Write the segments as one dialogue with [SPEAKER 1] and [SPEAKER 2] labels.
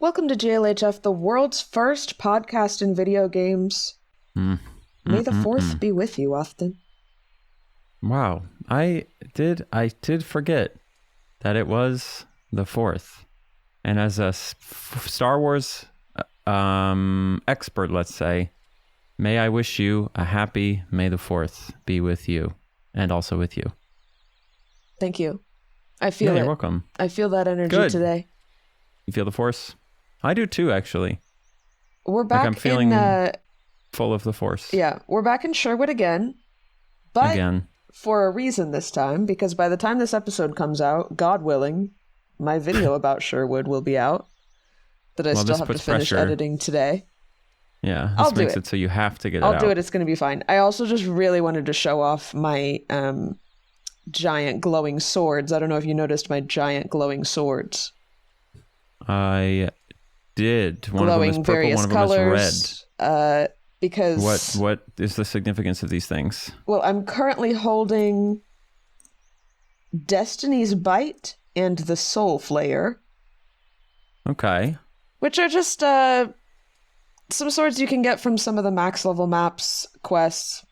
[SPEAKER 1] Welcome to GLHF, the world's first podcast in video games. May the 4th be with you, Austin.
[SPEAKER 2] Wow, I did forget that it was the 4th. And as a Star Wars expert, let's say, may I wish you a happy May the 4th be with you and also with you.
[SPEAKER 1] Thank you. I feel it.
[SPEAKER 2] You're welcome.
[SPEAKER 1] I feel that energy today.
[SPEAKER 2] You feel the Force? I do too, actually.
[SPEAKER 1] We're back
[SPEAKER 2] I'm feeling full of the Force.
[SPEAKER 1] Yeah, we're back in Sherwood again. But for a reason this time, because by the time this episode comes out, God willing, my video about Sherwood will be out. That I still have to finish editing today.
[SPEAKER 2] Yeah, this makes it so you have to get it out.
[SPEAKER 1] I'll do it. It's going to be fine. I also just really wanted to show off my giant glowing swords. I don't know if you noticed my giant glowing swords.
[SPEAKER 2] I did. One
[SPEAKER 1] glowing
[SPEAKER 2] of them is purple,
[SPEAKER 1] various
[SPEAKER 2] one of
[SPEAKER 1] colors,
[SPEAKER 2] them is red.
[SPEAKER 1] Because
[SPEAKER 2] what is the significance of these things?
[SPEAKER 1] Well, I'm currently holding Destiny's Bite and the Soul Flayer.
[SPEAKER 2] Okay.
[SPEAKER 1] Which are just some swords you can get from some of the max level maps quests.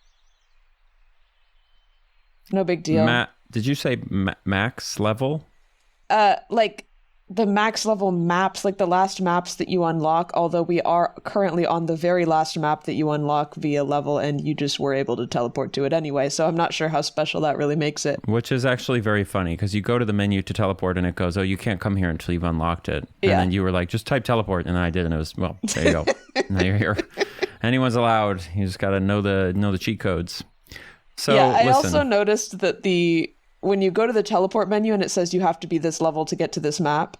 [SPEAKER 1] No big deal.
[SPEAKER 2] Did you say max level?
[SPEAKER 1] Like the max level maps, like the last maps that you unlock, although we are currently on the very last map that you unlock via level and you just were able to teleport to it anyway, so I'm not sure how special that really makes it.
[SPEAKER 2] Which is actually very funny, because you go to the menu to teleport and it goes, oh, you can't come here until you've unlocked it. And then you were like, just type teleport, and I did, and it was, well, there you go. Now you're here. Anyone's allowed. You just got to know the cheat codes. So,
[SPEAKER 1] yeah, I also noticed that when you go to the teleport menu and it says you have to be this level to get to this map,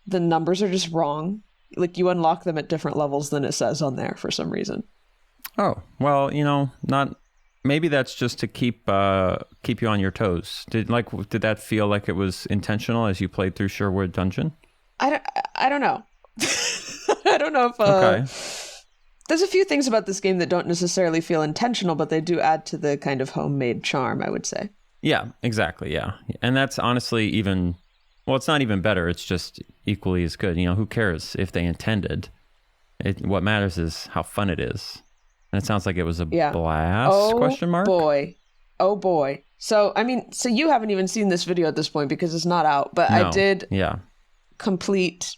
[SPEAKER 1] the numbers are just wrong. Like, you unlock them at different levels than it says on there for some reason.
[SPEAKER 2] Oh, well, maybe that's just to keep you on your toes. Did that feel like it was intentional as you played through Sherwood Dungeon?
[SPEAKER 1] I don't know. I don't know if
[SPEAKER 2] okay.
[SPEAKER 1] There's a few things about this game that don't necessarily feel intentional, but they do add to the kind of homemade charm, I would say.
[SPEAKER 2] Yeah, exactly. Yeah. And that's honestly it's not even better. It's just equally as good. Who cares if they intended? What matters is how fun it is. And it sounds like it was a blast, question mark?
[SPEAKER 1] Oh boy. So you haven't even seen this video at this point because it's not out, but no. I did complete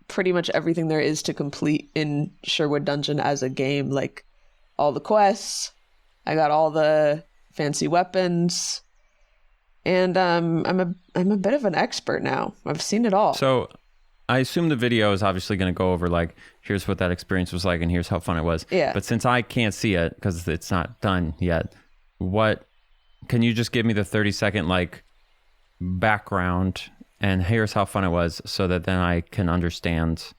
[SPEAKER 1] pretty much everything there is to complete in Sherwood Dungeon as a game, like all the quests. I got all the fancy weapons. And I'm a bit of an expert now. I've seen it all.
[SPEAKER 2] So I assume the video is obviously going to go over, like, here's what that experience was like and here's how fun it was.
[SPEAKER 1] Yeah.
[SPEAKER 2] But since I can't see it because it's not done yet, can you just give me the 30-second, like, background and here's how fun it was so that then I can understand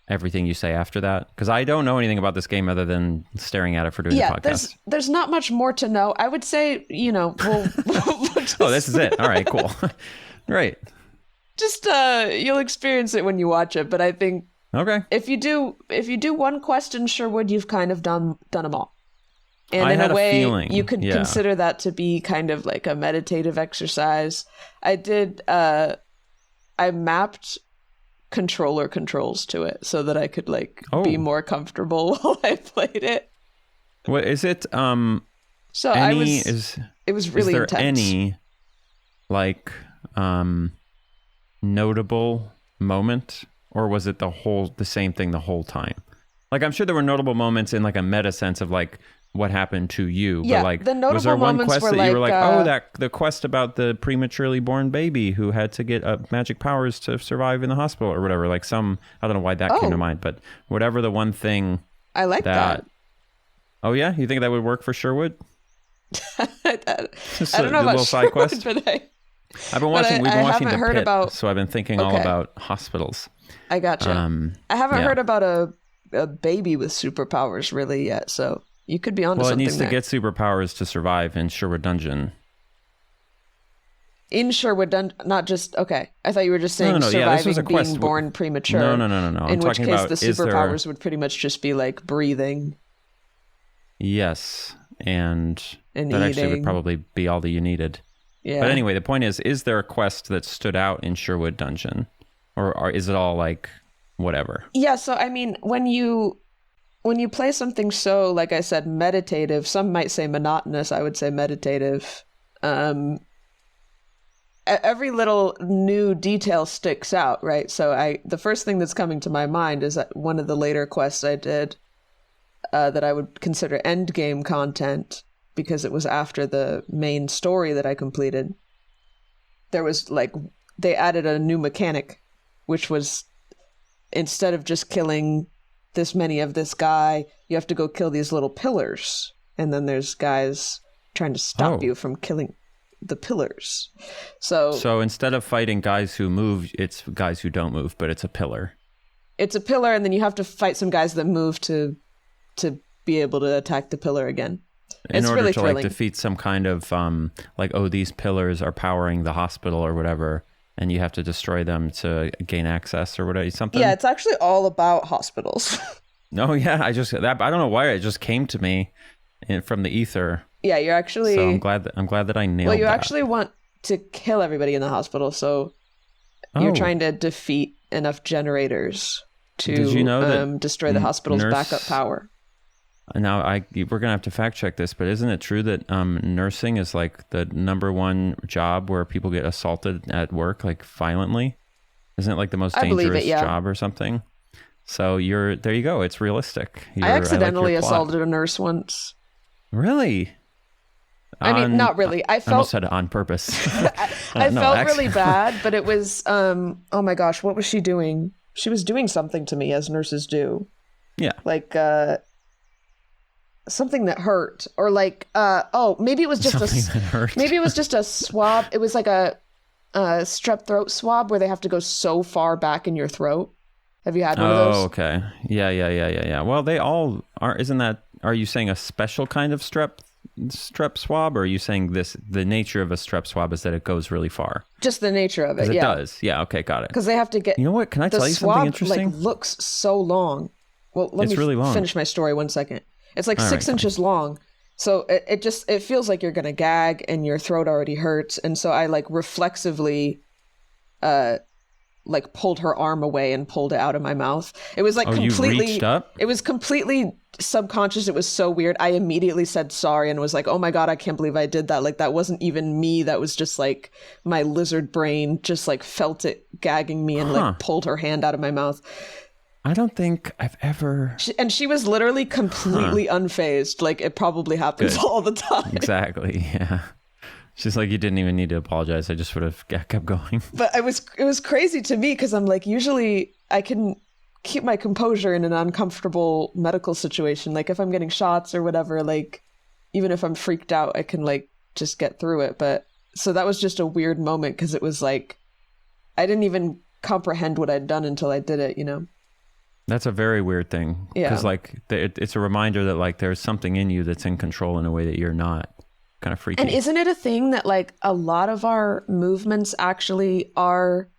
[SPEAKER 2] everything you say after that? Because I don't know anything about this game other than staring at it for doing the podcast.
[SPEAKER 1] There's not much more to know. I would say, we'll just...
[SPEAKER 2] Oh, this is it. All right, cool. Great.
[SPEAKER 1] Just you'll experience it when you watch it, but I think if you do one quest in Sherwood, you've kind of done them all. And in a way, you could consider that to be kind of like a meditative exercise. I mapped controller controls to it so that I could be more comfortable while I played it.
[SPEAKER 2] What is it? It
[SPEAKER 1] was really intense.
[SPEAKER 2] Any notable moment, or was it the same thing the whole time? Like, I'm sure there were notable moments in like a meta sense of like what happened to you.
[SPEAKER 1] Yeah,
[SPEAKER 2] but like,
[SPEAKER 1] the notable
[SPEAKER 2] was there one
[SPEAKER 1] moments
[SPEAKER 2] quest
[SPEAKER 1] were
[SPEAKER 2] that you were like, the quest about the prematurely born baby who had to get magic powers to survive in the hospital or whatever? Like I don't know why that came to mind, but whatever the one thing.
[SPEAKER 1] I like that.
[SPEAKER 2] Oh yeah, you think that would work for Sherwood?
[SPEAKER 1] I don't know about
[SPEAKER 2] side quest.
[SPEAKER 1] But
[SPEAKER 2] I've been watching. We've been watching The Pit, so I've been thinking all about hospitals.
[SPEAKER 1] I gotcha. I haven't heard about a baby with superpowers really yet, so you could be onto something.
[SPEAKER 2] Well, it needs to get superpowers to survive in Sherwood Dungeon.
[SPEAKER 1] In Sherwood Dungeon, not just I thought you were just saying surviving being born premature.
[SPEAKER 2] No.
[SPEAKER 1] In which case, the superpowers would pretty much just be like breathing.
[SPEAKER 2] Yes, and that
[SPEAKER 1] eating.
[SPEAKER 2] Actually would probably be all that you needed.
[SPEAKER 1] Yeah.
[SPEAKER 2] But anyway, the point is there a quest that stood out in Sherwood Dungeon? Or is it all like whatever.
[SPEAKER 1] Yeah. So, I mean, when you play something so, like I said, meditative, some might say monotonous, I would say meditative, every little new detail sticks out, right? So the first thing that's coming to my mind is that one of the later quests I did that I would consider end game content, because it was after the main story that I completed. There was they added a new mechanic, which was, instead of just killing this many of this guy, you have to go kill these little pillars. And then there's guys trying to stop you from killing the pillars. So
[SPEAKER 2] instead of fighting guys who move, it's guys who don't move, but it's a pillar.
[SPEAKER 1] It's a pillar, and then you have to fight some guys that move to be able to attack the pillar again.
[SPEAKER 2] In order to like defeat some kind of these pillars are powering the hospital or whatever, and you have to destroy them to gain access or whatever, something.
[SPEAKER 1] Yeah, it's actually all about hospitals.
[SPEAKER 2] No, yeah, I don't know why it just came to me from the ether.
[SPEAKER 1] Yeah, you're actually.
[SPEAKER 2] So I'm glad that I nailed.
[SPEAKER 1] Well, you
[SPEAKER 2] that.
[SPEAKER 1] actually want to kill everybody in the hospital, so you're trying to defeat enough generators to
[SPEAKER 2] Did you know that
[SPEAKER 1] destroy the hospital's backup power.
[SPEAKER 2] Now, we're gonna have to fact check this, but isn't it true that nursing is like the number one job where people get assaulted at work, like violently? Isn't it like the most dangerous job or something? So there you go. It's realistic.
[SPEAKER 1] I accidentally assaulted a nurse once.
[SPEAKER 2] Really?
[SPEAKER 1] I mean, not really. I
[SPEAKER 2] almost said it on purpose.
[SPEAKER 1] I felt really bad, but it was, oh my gosh, what was she doing? She was doing something to me, as nurses do.
[SPEAKER 2] Yeah.
[SPEAKER 1] Like, something that hurt, or like, maybe it was just maybe it was just a swab. It was like a strep throat swab where they have to go so far back in your throat. Have you had one of those?
[SPEAKER 2] Oh, okay. Yeah. Well, they all are. Are you saying a special kind of strep swab, or are you saying the nature of a strep swab is that it goes really far?
[SPEAKER 1] Just the nature of it.
[SPEAKER 2] It does. Yeah. Okay. Got it.
[SPEAKER 1] Because they have to get.
[SPEAKER 2] You know what? Can I tell you something interesting?
[SPEAKER 1] Like, looks so long. Well, let me
[SPEAKER 2] really long.
[SPEAKER 1] Finish my story 1 second. It's like 6 inches long. So it feels like you're going to gag and your throat already hurts. And so I like reflexively pulled her arm away and pulled it out of my mouth. It was like completely,
[SPEAKER 2] you reached up?
[SPEAKER 1] It was completely subconscious. It was so weird. I immediately said sorry and was like, oh my God, I can't believe I did that. Like, that wasn't even me. That was just like my lizard brain just like felt it gagging me and like pulled her hand out of my mouth.
[SPEAKER 2] I don't think I've ever...
[SPEAKER 1] She was literally completely unfazed. Like, it probably happens all the time.
[SPEAKER 2] Exactly, yeah. She's like, you didn't even need to apologize. I just would have kept going.
[SPEAKER 1] But it was crazy to me because I'm like, usually I can keep my composure in an uncomfortable medical situation. Like, if I'm getting shots or whatever, like, even if I'm freaked out, I can, like, just get through it. But so that was just a weird moment because it was like, I didn't even comprehend what I'd done until I did it, you know?
[SPEAKER 2] That's a very weird thing.
[SPEAKER 1] Yeah.
[SPEAKER 2] Because, like, it's a reminder that, like, there's something in you that's in control in a way that you're not. Kind of freaky.
[SPEAKER 1] And isn't it a thing that, like, a lot of our movements actually are...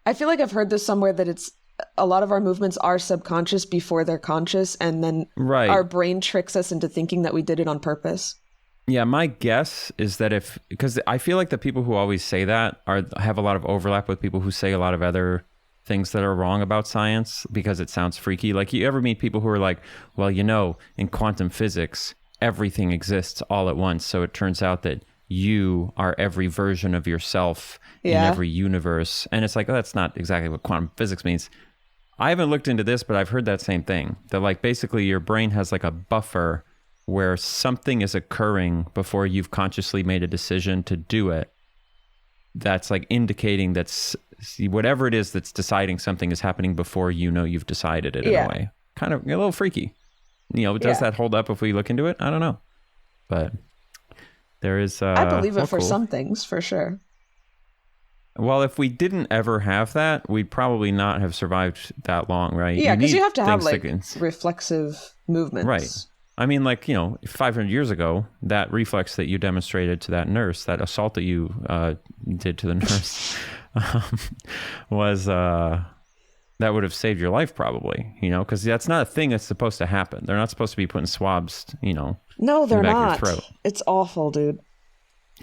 [SPEAKER 1] I feel like I've heard this somewhere that it's... A lot of our movements are subconscious before they're conscious, and then our brain tricks us into thinking that we did it on purpose.
[SPEAKER 2] Yeah, my guess is that because I feel like the people who always say that have a lot of overlap with people who say a lot of other things that are wrong about science because it sounds freaky. Like, you ever meet people who are like, well, you know, in quantum physics, everything exists all at once. So it turns out that you are every version of yourself in every universe. And it's like, oh, that's not exactly what quantum physics means. I haven't looked into this, but I've heard that same thing. That, like, basically your brain has like a buffer where something is occurring before you've consciously made a decision to do it. That's like indicating that's whatever it is that's deciding something is happening before you know you've decided it in a way. Kind of a little freaky. You know, does that hold up if we look into it? I don't know. But there is...
[SPEAKER 1] I believe it for some things, for sure.
[SPEAKER 2] Well, if we didn't ever have that, we'd probably not have survived that long, right?
[SPEAKER 1] Yeah, because you have to have, like, reflexive movements.
[SPEAKER 2] Right. I mean, like, you know, 500 years ago, that reflex that you demonstrated to that nurse, that assault that you did to the nurse, was... that would have saved your life probably, you know, because that's not a thing that's supposed to happen. They're not supposed to be putting swabs, you know.
[SPEAKER 1] No, they're
[SPEAKER 2] in the back
[SPEAKER 1] not.
[SPEAKER 2] of your throat.
[SPEAKER 1] It's awful, dude.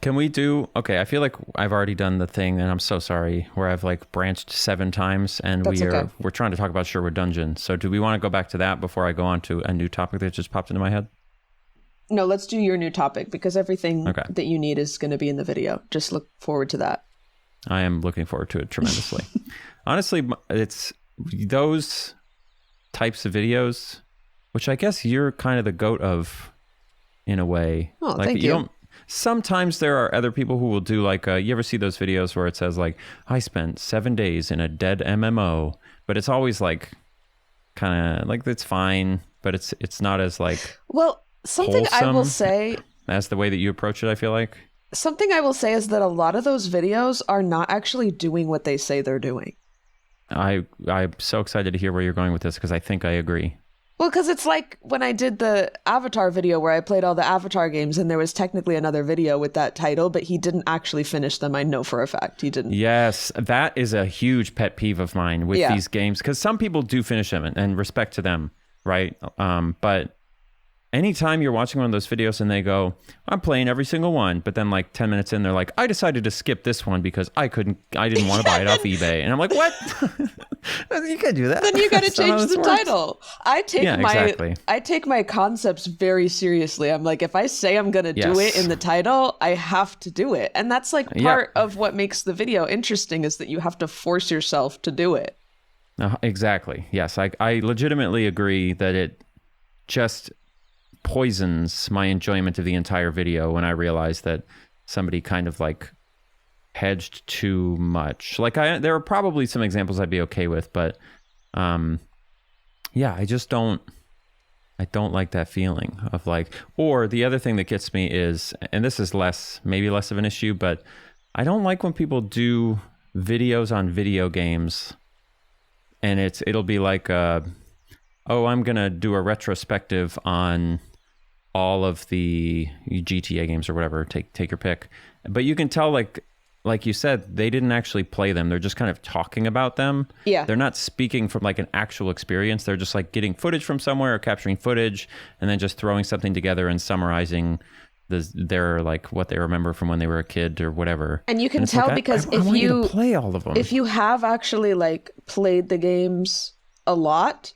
[SPEAKER 2] Can we do, okay, I feel like I've already done the thing, and I'm so sorry, where I've like branched 7 times, and we're trying to talk about Sherwood Dungeon. So do we want to go back to that before I go on to a new topic that just popped into my head?
[SPEAKER 1] No, let's do your new topic, because everything that you need is going to be in the video. Just look forward to that.
[SPEAKER 2] I am looking forward to it tremendously. Honestly, it's those types of videos, which I guess you're kind of the goat of, in a way.
[SPEAKER 1] Oh, like, thank you.
[SPEAKER 2] Sometimes there are other people who will do like, you ever see those videos where it says like, I spent 7 days in a dead MMO, but it's always like, kind of like, it's fine, but it's not as like,
[SPEAKER 1] well, something I will say,
[SPEAKER 2] as the way that you approach it, I feel like.
[SPEAKER 1] Something I will say is that a lot of those videos are not actually doing what they say they're doing.
[SPEAKER 2] I'm so excited to hear where you're going with this, because I think I agree.
[SPEAKER 1] Well, because it's like when I did the Avatar video where I played all the Avatar games, and there was technically another video with that title, but he didn't actually finish them. I know for a fact he didn't.
[SPEAKER 2] Yes, that is a huge pet peeve of mine with these games, because some people do finish them, and respect to them, right? But anytime you're watching one of those videos and they go, I'm playing every single one, but then like 10 minutes in, they're like, I decided to skip this one because I didn't want to buy it off eBay. And I'm like, what? You can't do that.
[SPEAKER 1] Then you got to change the title. I take my concepts very seriously. I'm like, if I say I'm going to do it in the title, I have to do it. And that's like part of what makes the video interesting, is that you have to force yourself to do it.
[SPEAKER 2] Exactly. Yes. I legitimately agree that it just poisons my enjoyment of the entire video when I realize that somebody kind of like hedged too much. Like there are probably some examples I'd be okay with, but I don't like that feeling of like, or the other thing that gets me is, and this is maybe less of an issue, but I don't like when people do videos on video games and it'll be like, I'm going to do a retrospective on all of the GTA games or whatever, take your pick. But you can tell, like you said, they didn't actually play them. They're just kind of talking about them.
[SPEAKER 1] Yeah.
[SPEAKER 2] They're not speaking from like an actual experience. They're just like getting footage from somewhere or capturing footage and then just throwing something together and summarizing their like what they remember from when they were a kid or whatever.
[SPEAKER 1] And you can tell, like, because
[SPEAKER 2] if you play all of them,
[SPEAKER 1] if you have actually like played the games a lot,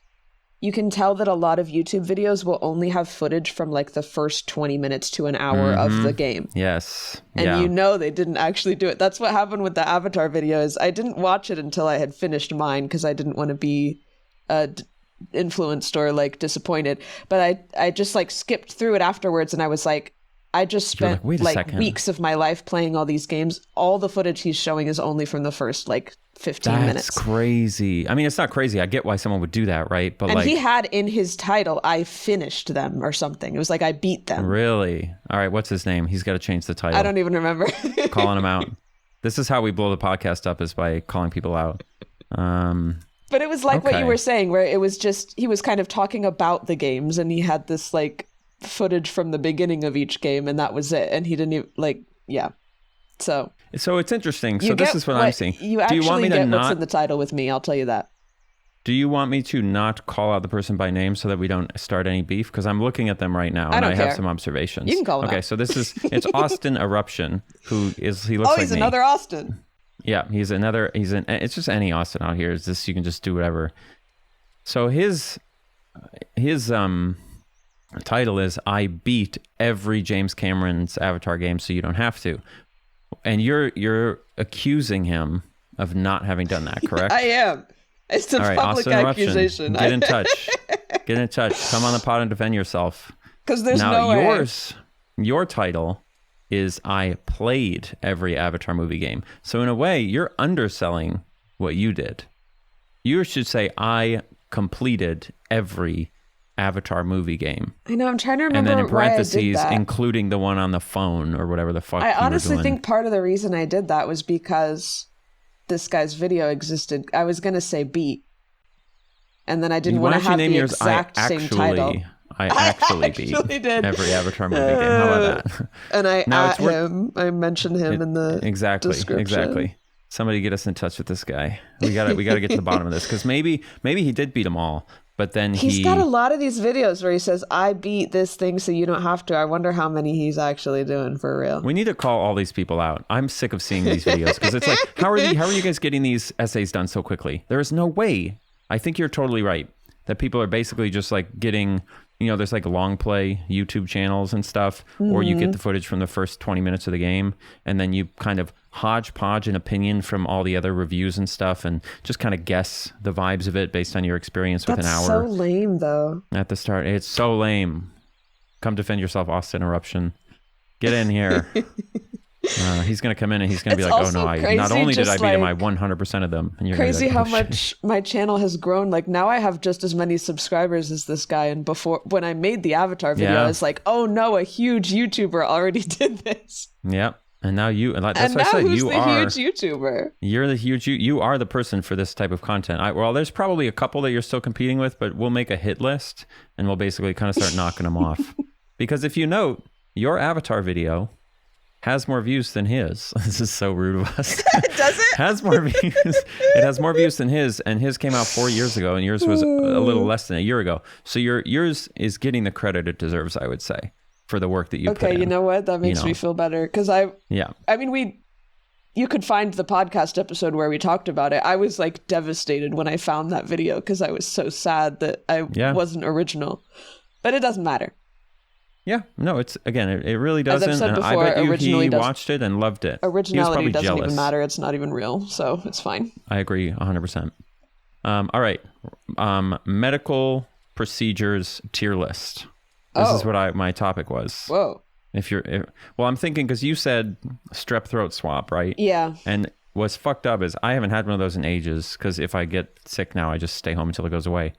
[SPEAKER 1] you can tell that a lot of YouTube videos will only have footage from like the first 20 minutes to an hour of the game.
[SPEAKER 2] Yes.
[SPEAKER 1] And you know they didn't actually do it. That's what happened with the Avatar videos. I didn't watch it until I had finished mine because I didn't want to be influenced or like disappointed. But I just like skipped through it afterwards, and I was like, I just spent like weeks of my life playing all these games. All the footage he's showing is only from the first like 15 minutes.
[SPEAKER 2] That's crazy. I mean, it's not crazy. I get why someone would do that, right? But
[SPEAKER 1] he had in his title, I finished them or something. It was like I beat them.
[SPEAKER 2] Really? All right. What's his name? He's got to change the title.
[SPEAKER 1] I don't even remember.
[SPEAKER 2] Calling him out. This is how we blow the podcast up, is by calling people out.
[SPEAKER 1] But it was like what you were saying, where it was just, he was kind of talking about the games, and he had this like footage from the beginning of each game, and that was it. And he didn't even So
[SPEAKER 2] it's interesting. So this is what I'm saying.
[SPEAKER 1] You actually get what's in the title with me, I'll tell you that.
[SPEAKER 2] Do you want me to not call out the person by name so that we don't start any beef? Because I'm looking at them right now and I have some observations.
[SPEAKER 1] You can call them
[SPEAKER 2] out. So it's Austin Eruption, he looks like me.
[SPEAKER 1] Oh, he's another Austin.
[SPEAKER 2] Yeah, it's just any Austin out here. You can just do whatever. So his title is, I beat every James Cameron's Avatar game so you don't have to. And you're accusing him of not having done that, correct?
[SPEAKER 1] I am. It's a public accusation.
[SPEAKER 2] Get in touch. Get in touch. Come on the pod and defend yourself.
[SPEAKER 1] Because there's no way.
[SPEAKER 2] Your title is, I played every Avatar movie game. So in a way, you're underselling what you did. You should say, I completed every Avatar movie game.
[SPEAKER 1] I know, I'm trying to remember.
[SPEAKER 2] And then in parentheses,
[SPEAKER 1] why I did that.
[SPEAKER 2] Including the one on the phone or whatever the fuck.
[SPEAKER 1] I honestly think part of the reason I did that was because this guy's video existed. I was going to say beat. And then I didn't want to have the exact same title.
[SPEAKER 2] I actually beat every Avatar movie game. How about that?
[SPEAKER 1] And I mentioned him in the description.
[SPEAKER 2] Exactly. Somebody get us in touch with this guy. We got to get to the bottom of this, because maybe he did beat them all. But then
[SPEAKER 1] he's got a lot of these videos where he says, I beat this thing so you don't have to. I wonder how many he's actually doing for real.
[SPEAKER 2] We need to call all these people out. I'm sick of seeing these videos because it's like, how are you guys getting these essays done so quickly? There is no way. I think you're totally right that people are basically just like getting, there's like long play YouTube channels and stuff, or you get the footage from the first 20 minutes of the game, and then you kind of hodgepodge an opinion from all the other reviews and stuff, and just kind of guess the vibes of it based on your experience with an hour.
[SPEAKER 1] That's so lame, though.
[SPEAKER 2] At the start, it's so lame. Come defend yourself, Austin Eruption. Get in here. He's going to come in and he's going to be like, oh no, not only did I beat him, I 100% of them. And you're
[SPEAKER 1] crazy
[SPEAKER 2] like,
[SPEAKER 1] how much my channel has grown. Like now I have just as many subscribers as this guy. And before, when I made the Avatar video, I was like, oh no, a huge YouTuber already did this.
[SPEAKER 2] Yep. And now that's what I said.
[SPEAKER 1] Who's the huge YouTuber?
[SPEAKER 2] You're the huge, you are the person for this type of content. Well, there's probably a couple that you're still competing with, but we'll make a hit list and we'll basically kind of start knocking them off. Because if you note, your Avatar video has more views than his. This is so rude of us.
[SPEAKER 1] Does it?
[SPEAKER 2] Has more views. It has more views than his, and his came out 4 years ago, and yours was a little less than a year ago. So yours is getting the credit it deserves, I would say, for the work that you put in.
[SPEAKER 1] Okay, you know what? That makes me feel better because I mean, you could find the podcast episode where we talked about it. I was like devastated when I found that video because I was so sad that I wasn't original, but it doesn't matter.
[SPEAKER 2] Yeah, no, it really doesn't.
[SPEAKER 1] As I've said before,
[SPEAKER 2] I bet he watched it and loved it.
[SPEAKER 1] Originality doesn't even matter. It's not even real, so it's fine.
[SPEAKER 2] I agree 100%. All right, medical procedures tier list. This is what my topic was.
[SPEAKER 1] Whoa.
[SPEAKER 2] I'm thinking because you said strep throat swab, right?
[SPEAKER 1] Yeah.
[SPEAKER 2] And what's fucked up is I haven't had one of those in ages because if I get sick now, I just stay home until it goes away.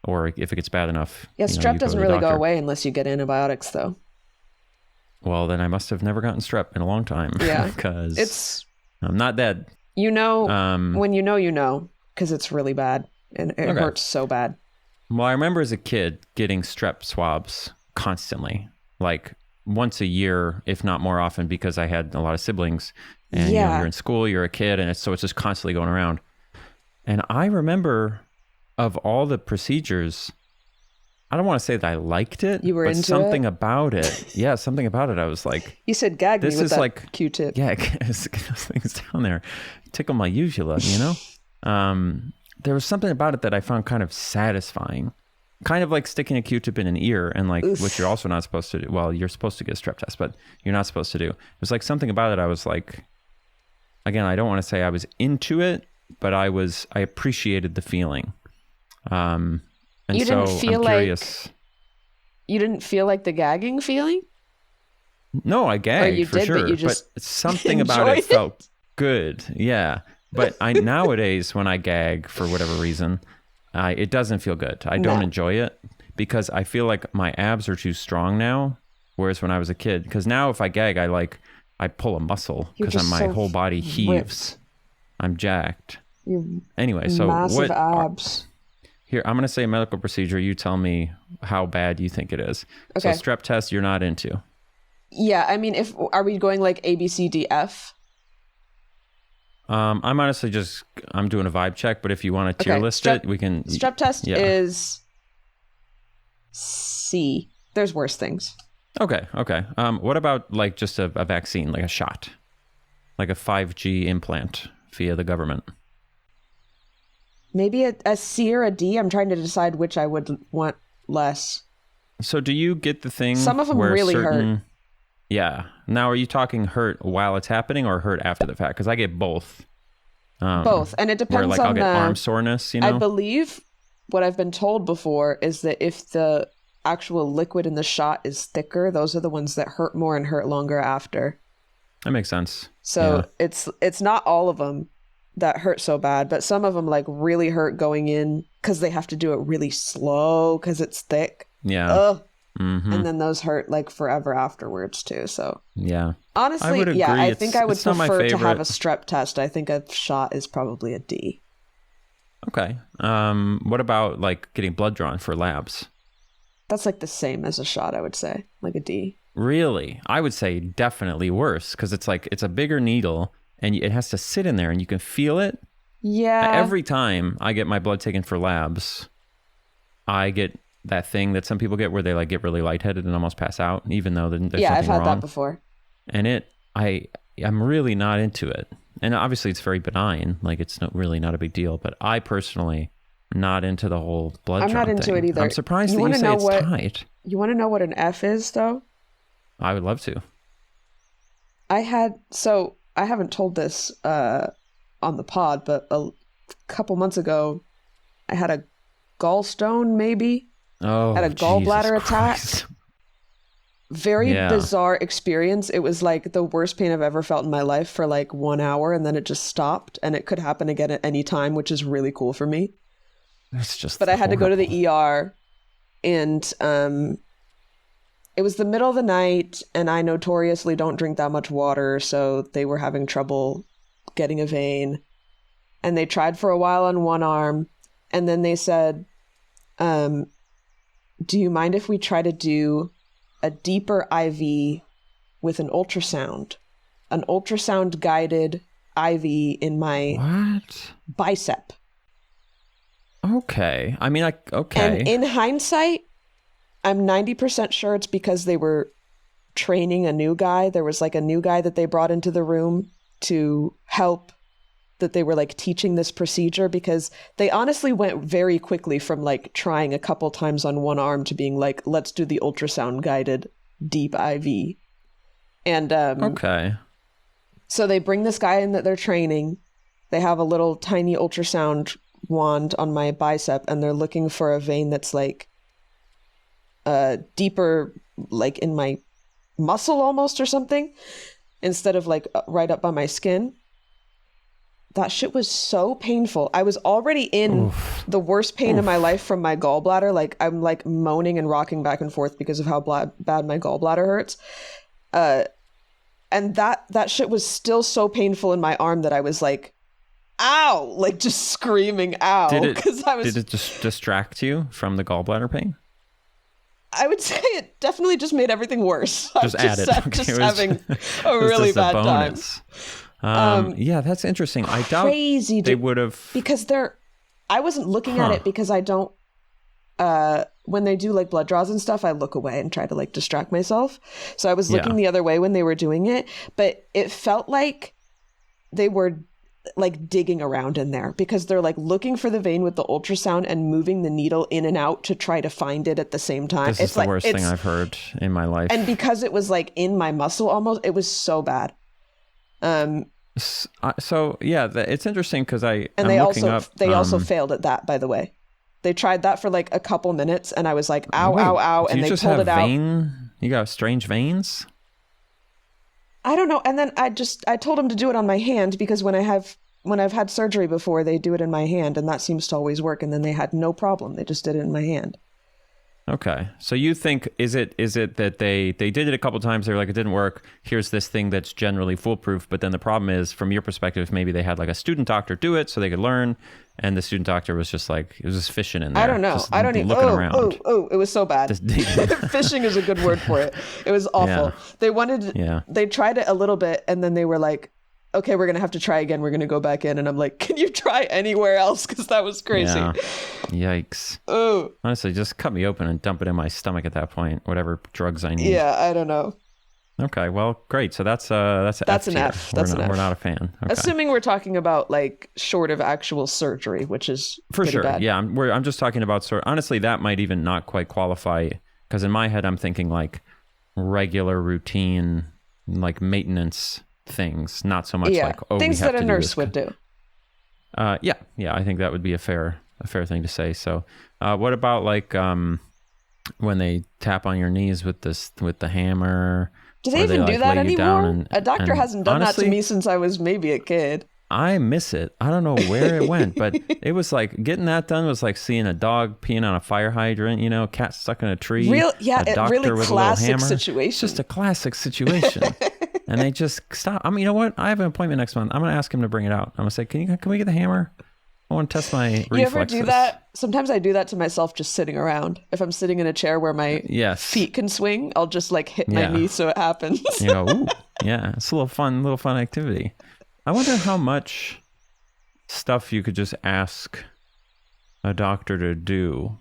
[SPEAKER 2] Or if it gets bad enough.
[SPEAKER 1] Yeah, strep doesn't really go away unless you get antibiotics, though.
[SPEAKER 2] Well, then I must have never gotten strep in a long time.
[SPEAKER 1] Yeah.
[SPEAKER 2] Because I'm not dead.
[SPEAKER 1] When you know, because it's really bad. And it hurts so bad.
[SPEAKER 2] Well, I remember as a kid getting strep swabs constantly. Like once a year, if not more often, because I had a lot of siblings. And you're in school, you're a kid, and it's just constantly going around. And I remember... of all the procedures, I don't want to say that I liked it.
[SPEAKER 1] You were into
[SPEAKER 2] something about it. Yeah, something about it. I was like,
[SPEAKER 1] you said gag me with that Q-tip.
[SPEAKER 2] Yeah, those things down there tickle my uvula. There was something about it that I found kind of satisfying, kind of like sticking a Q-tip in an ear, and like which you're also not supposed to do. Well, you're supposed to get a strep test, but you're not supposed to do. It was like something about it. I was like, again, I don't want to say I was into it, but I appreciated the feeling. And
[SPEAKER 1] you
[SPEAKER 2] so
[SPEAKER 1] didn't feel
[SPEAKER 2] I'm curious.
[SPEAKER 1] You didn't feel like the gagging feeling?
[SPEAKER 2] No, I gagged for sure. But something about it felt good. Yeah. But nowadays when I gag for whatever reason, it doesn't feel good. I don't enjoy it because I feel like my abs are too strong now. Whereas when I was a kid, because now if I gag, I pull a muscle because my whole body heaves.
[SPEAKER 1] Ripped.
[SPEAKER 2] I'm jacked. Anyway, so
[SPEAKER 1] massive abs.
[SPEAKER 2] Here, I'm going to say medical procedure. You tell me how bad you think it is. Okay. So strep test, you're not into.
[SPEAKER 1] Yeah, I mean, are we going like A, B, C, D, F?
[SPEAKER 2] I'm honestly I'm doing a vibe check, but if you want to tier list it, we can.
[SPEAKER 1] Strep test is C. There's worse things.
[SPEAKER 2] Okay. What about like just a vaccine, like a shot, like a 5G implant via the government?
[SPEAKER 1] Maybe a C or a D. I'm trying to decide which I would want less.
[SPEAKER 2] So do you get the thing?
[SPEAKER 1] Some of them really hurt.
[SPEAKER 2] Yeah. Now, are you talking hurt while it's happening or hurt after the fact? Because I get both.
[SPEAKER 1] Both. And it depends on
[SPEAKER 2] I'll get arm soreness,
[SPEAKER 1] I believe what I've been told before is that if the actual liquid in the shot is thicker, those are the ones that hurt more and hurt longer after.
[SPEAKER 2] That makes sense.
[SPEAKER 1] So it's not all of them that hurt so bad, but some of them like really hurt going in because they have to do it really slow because it's thick.
[SPEAKER 2] Yeah.
[SPEAKER 1] Ugh. Mm-hmm. And then those hurt like forever afterwards too. So
[SPEAKER 2] yeah,
[SPEAKER 1] honestly, I think I would prefer to have a strep test. I think a shot is probably a D.
[SPEAKER 2] Okay. What about like getting blood drawn for labs?
[SPEAKER 1] That's like the same as a shot, I would say, like a D.
[SPEAKER 2] Really? I would say definitely worse because it's a bigger needle. And it has to sit in there and you can feel it.
[SPEAKER 1] Yeah.
[SPEAKER 2] Every time I get my blood taken for labs, I get that thing that some people get where they like get really lightheaded and almost pass out, even though there's something
[SPEAKER 1] I've had
[SPEAKER 2] wrong.
[SPEAKER 1] that before.
[SPEAKER 2] And I'm really not into it. And obviously it's very benign, like it's really not a big deal. But I personally not into the whole blood. I'm not into
[SPEAKER 1] thing. It either.
[SPEAKER 2] I'm surprised that you say it's tight.
[SPEAKER 1] You want to know what an F is, though?
[SPEAKER 2] I would love to.
[SPEAKER 1] I haven't told this on the pod, but a couple months ago, I had a gallstone, maybe.
[SPEAKER 2] Oh,
[SPEAKER 1] had a gallbladder attack. Very
[SPEAKER 2] Yeah.
[SPEAKER 1] bizarre experience. It was like the worst pain I've ever felt in my life for like 1 hour, and then it just stopped, and it could happen again at any time, which is really cool for me.
[SPEAKER 2] It's just
[SPEAKER 1] But I had to go to the ER, and it was the middle of the night, and I notoriously don't drink that much water, so they were having trouble getting a vein. And they tried for a while on one arm, and then they said, do you mind if we try to do a deeper IV with an ultrasound guided IV in my bicep?
[SPEAKER 2] Okay. I mean, okay.
[SPEAKER 1] And in hindsight, I'm 90% sure it's because they were training a new guy. There was like a new guy that they brought into the room to help, that they were like teaching this procedure, because they honestly went very quickly from like trying a couple times on one arm to being like, let's do the ultrasound guided deep IV. And
[SPEAKER 2] okay.
[SPEAKER 1] So they bring this guy in that they're training. They have a little tiny ultrasound wand on my bicep, and they're looking for a vein that's like deeper, like in my muscle almost or something, instead of like right up by my skin. That shit was so painful. I was already in the worst pain in my life from my gallbladder. Like I'm like moaning and rocking back and forth because of how bad my gallbladder hurts. And that shit was still so painful in my arm that I was like, ow, like just screaming ow.
[SPEAKER 2] Did it just distract you from the gallbladder pain?
[SPEAKER 1] I would say it definitely just made everything worse.
[SPEAKER 2] Just added.
[SPEAKER 1] Having a really bad time.
[SPEAKER 2] Yeah, that's interesting. I doubt
[SPEAKER 1] crazy
[SPEAKER 2] they would have,
[SPEAKER 1] because I wasn't looking at it because I don't, when they do like blood draws and stuff, I look away and try to like distract myself. So I was looking the other way when they were doing it, but it felt like they were like digging around in there, because they're like looking for the vein with the ultrasound and moving the needle in and out to try to find it at the same time.
[SPEAKER 2] This is the worst thing I've heard in my life.
[SPEAKER 1] And because it was like in my muscle almost, it was so bad.
[SPEAKER 2] So yeah, it's interesting because
[SPEAKER 1] they also failed at that, by the way. They tried that for like a couple minutes, and I was like, ow, ow, ow, and they pulled it out.
[SPEAKER 2] You got strange veins?
[SPEAKER 1] I don't know. And then I told them to do it on my hand, because when I've had surgery before, they do it in my hand, and that seems to always work. And then they had no problem. They just did it in my hand.
[SPEAKER 2] Okay. So you think, is it that they did it a couple times, they were like, it didn't work, here's this thing that's generally foolproof, but then the problem is, from your perspective, maybe they had like a student doctor do it so they could learn, and the student doctor was just like, it was just fishing in there.
[SPEAKER 1] I don't know. I don't even looking around. It was so bad. Fishing is a good word for it. It was awful. Yeah. They tried it a little bit, and then they were like, okay, we're going to have to try again. We're going to go back in. And I'm like, can you try anywhere else? Because that was crazy. Yeah.
[SPEAKER 2] Yikes.
[SPEAKER 1] Oh.
[SPEAKER 2] Honestly, just cut me open and dump it in my stomach at that point, whatever drugs I need.
[SPEAKER 1] Yeah, I don't know.
[SPEAKER 2] Okay, well, great. So that's an F. We're not a fan. Okay.
[SPEAKER 1] Assuming we're talking about like short of actual surgery, which is
[SPEAKER 2] for sure.
[SPEAKER 1] Bad.
[SPEAKER 2] Yeah, I'm just talking about honestly, that might even not quite qualify, because in my head I'm thinking like regular routine, like maintenance things, not so much like
[SPEAKER 1] things that a nurse would do.
[SPEAKER 2] Yeah, I think that would be a fair thing to say. So, what about like when they tap on your knees with the hammer?
[SPEAKER 1] Do they even do that anymore? A doctor hasn't done that to me since I was maybe a kid.
[SPEAKER 2] I miss it. I don't know where it went, but it was like getting that done was like seeing a dog peeing on a fire hydrant, a cat stuck in a tree.
[SPEAKER 1] A doctor really with classic a little hammer. Situation.
[SPEAKER 2] It's just a classic situation. And they just stop. I mean, you know what? I have an appointment next month. I'm going to ask him to bring it out. I'm going to say, can we get the hammer? I want to test my reflexes.
[SPEAKER 1] You ever do that? Sometimes I do that to myself just sitting around. If I'm sitting in a chair where my feet can swing, I'll just like hit my knee so it happens.
[SPEAKER 2] Ooh, yeah. It's a little fun activity. I wonder how much stuff you could just ask a doctor to do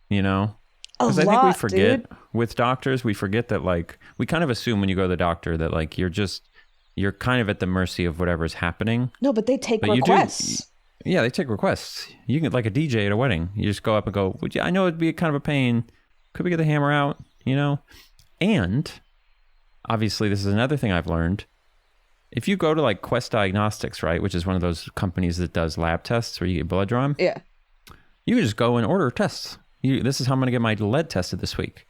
[SPEAKER 2] you know?
[SPEAKER 1] Because
[SPEAKER 2] I think we forget with doctors, we forget that like, we kind of assume when you go to the doctor that like, you're kind of at the mercy of whatever's happening.
[SPEAKER 1] No, but they take requests.
[SPEAKER 2] Yeah, they take requests. You can, like a DJ at a wedding, you just go up and go, I know it'd be kind of a pain. Could we get the hammer out, you know? And obviously this is another thing I've learned. If you go to like Quest Diagnostics, right, which is one of those companies that does lab tests where you get blood drawn.
[SPEAKER 1] Yeah.
[SPEAKER 2] You can just go and order tests. This is how I'm going to get my lead tested this week.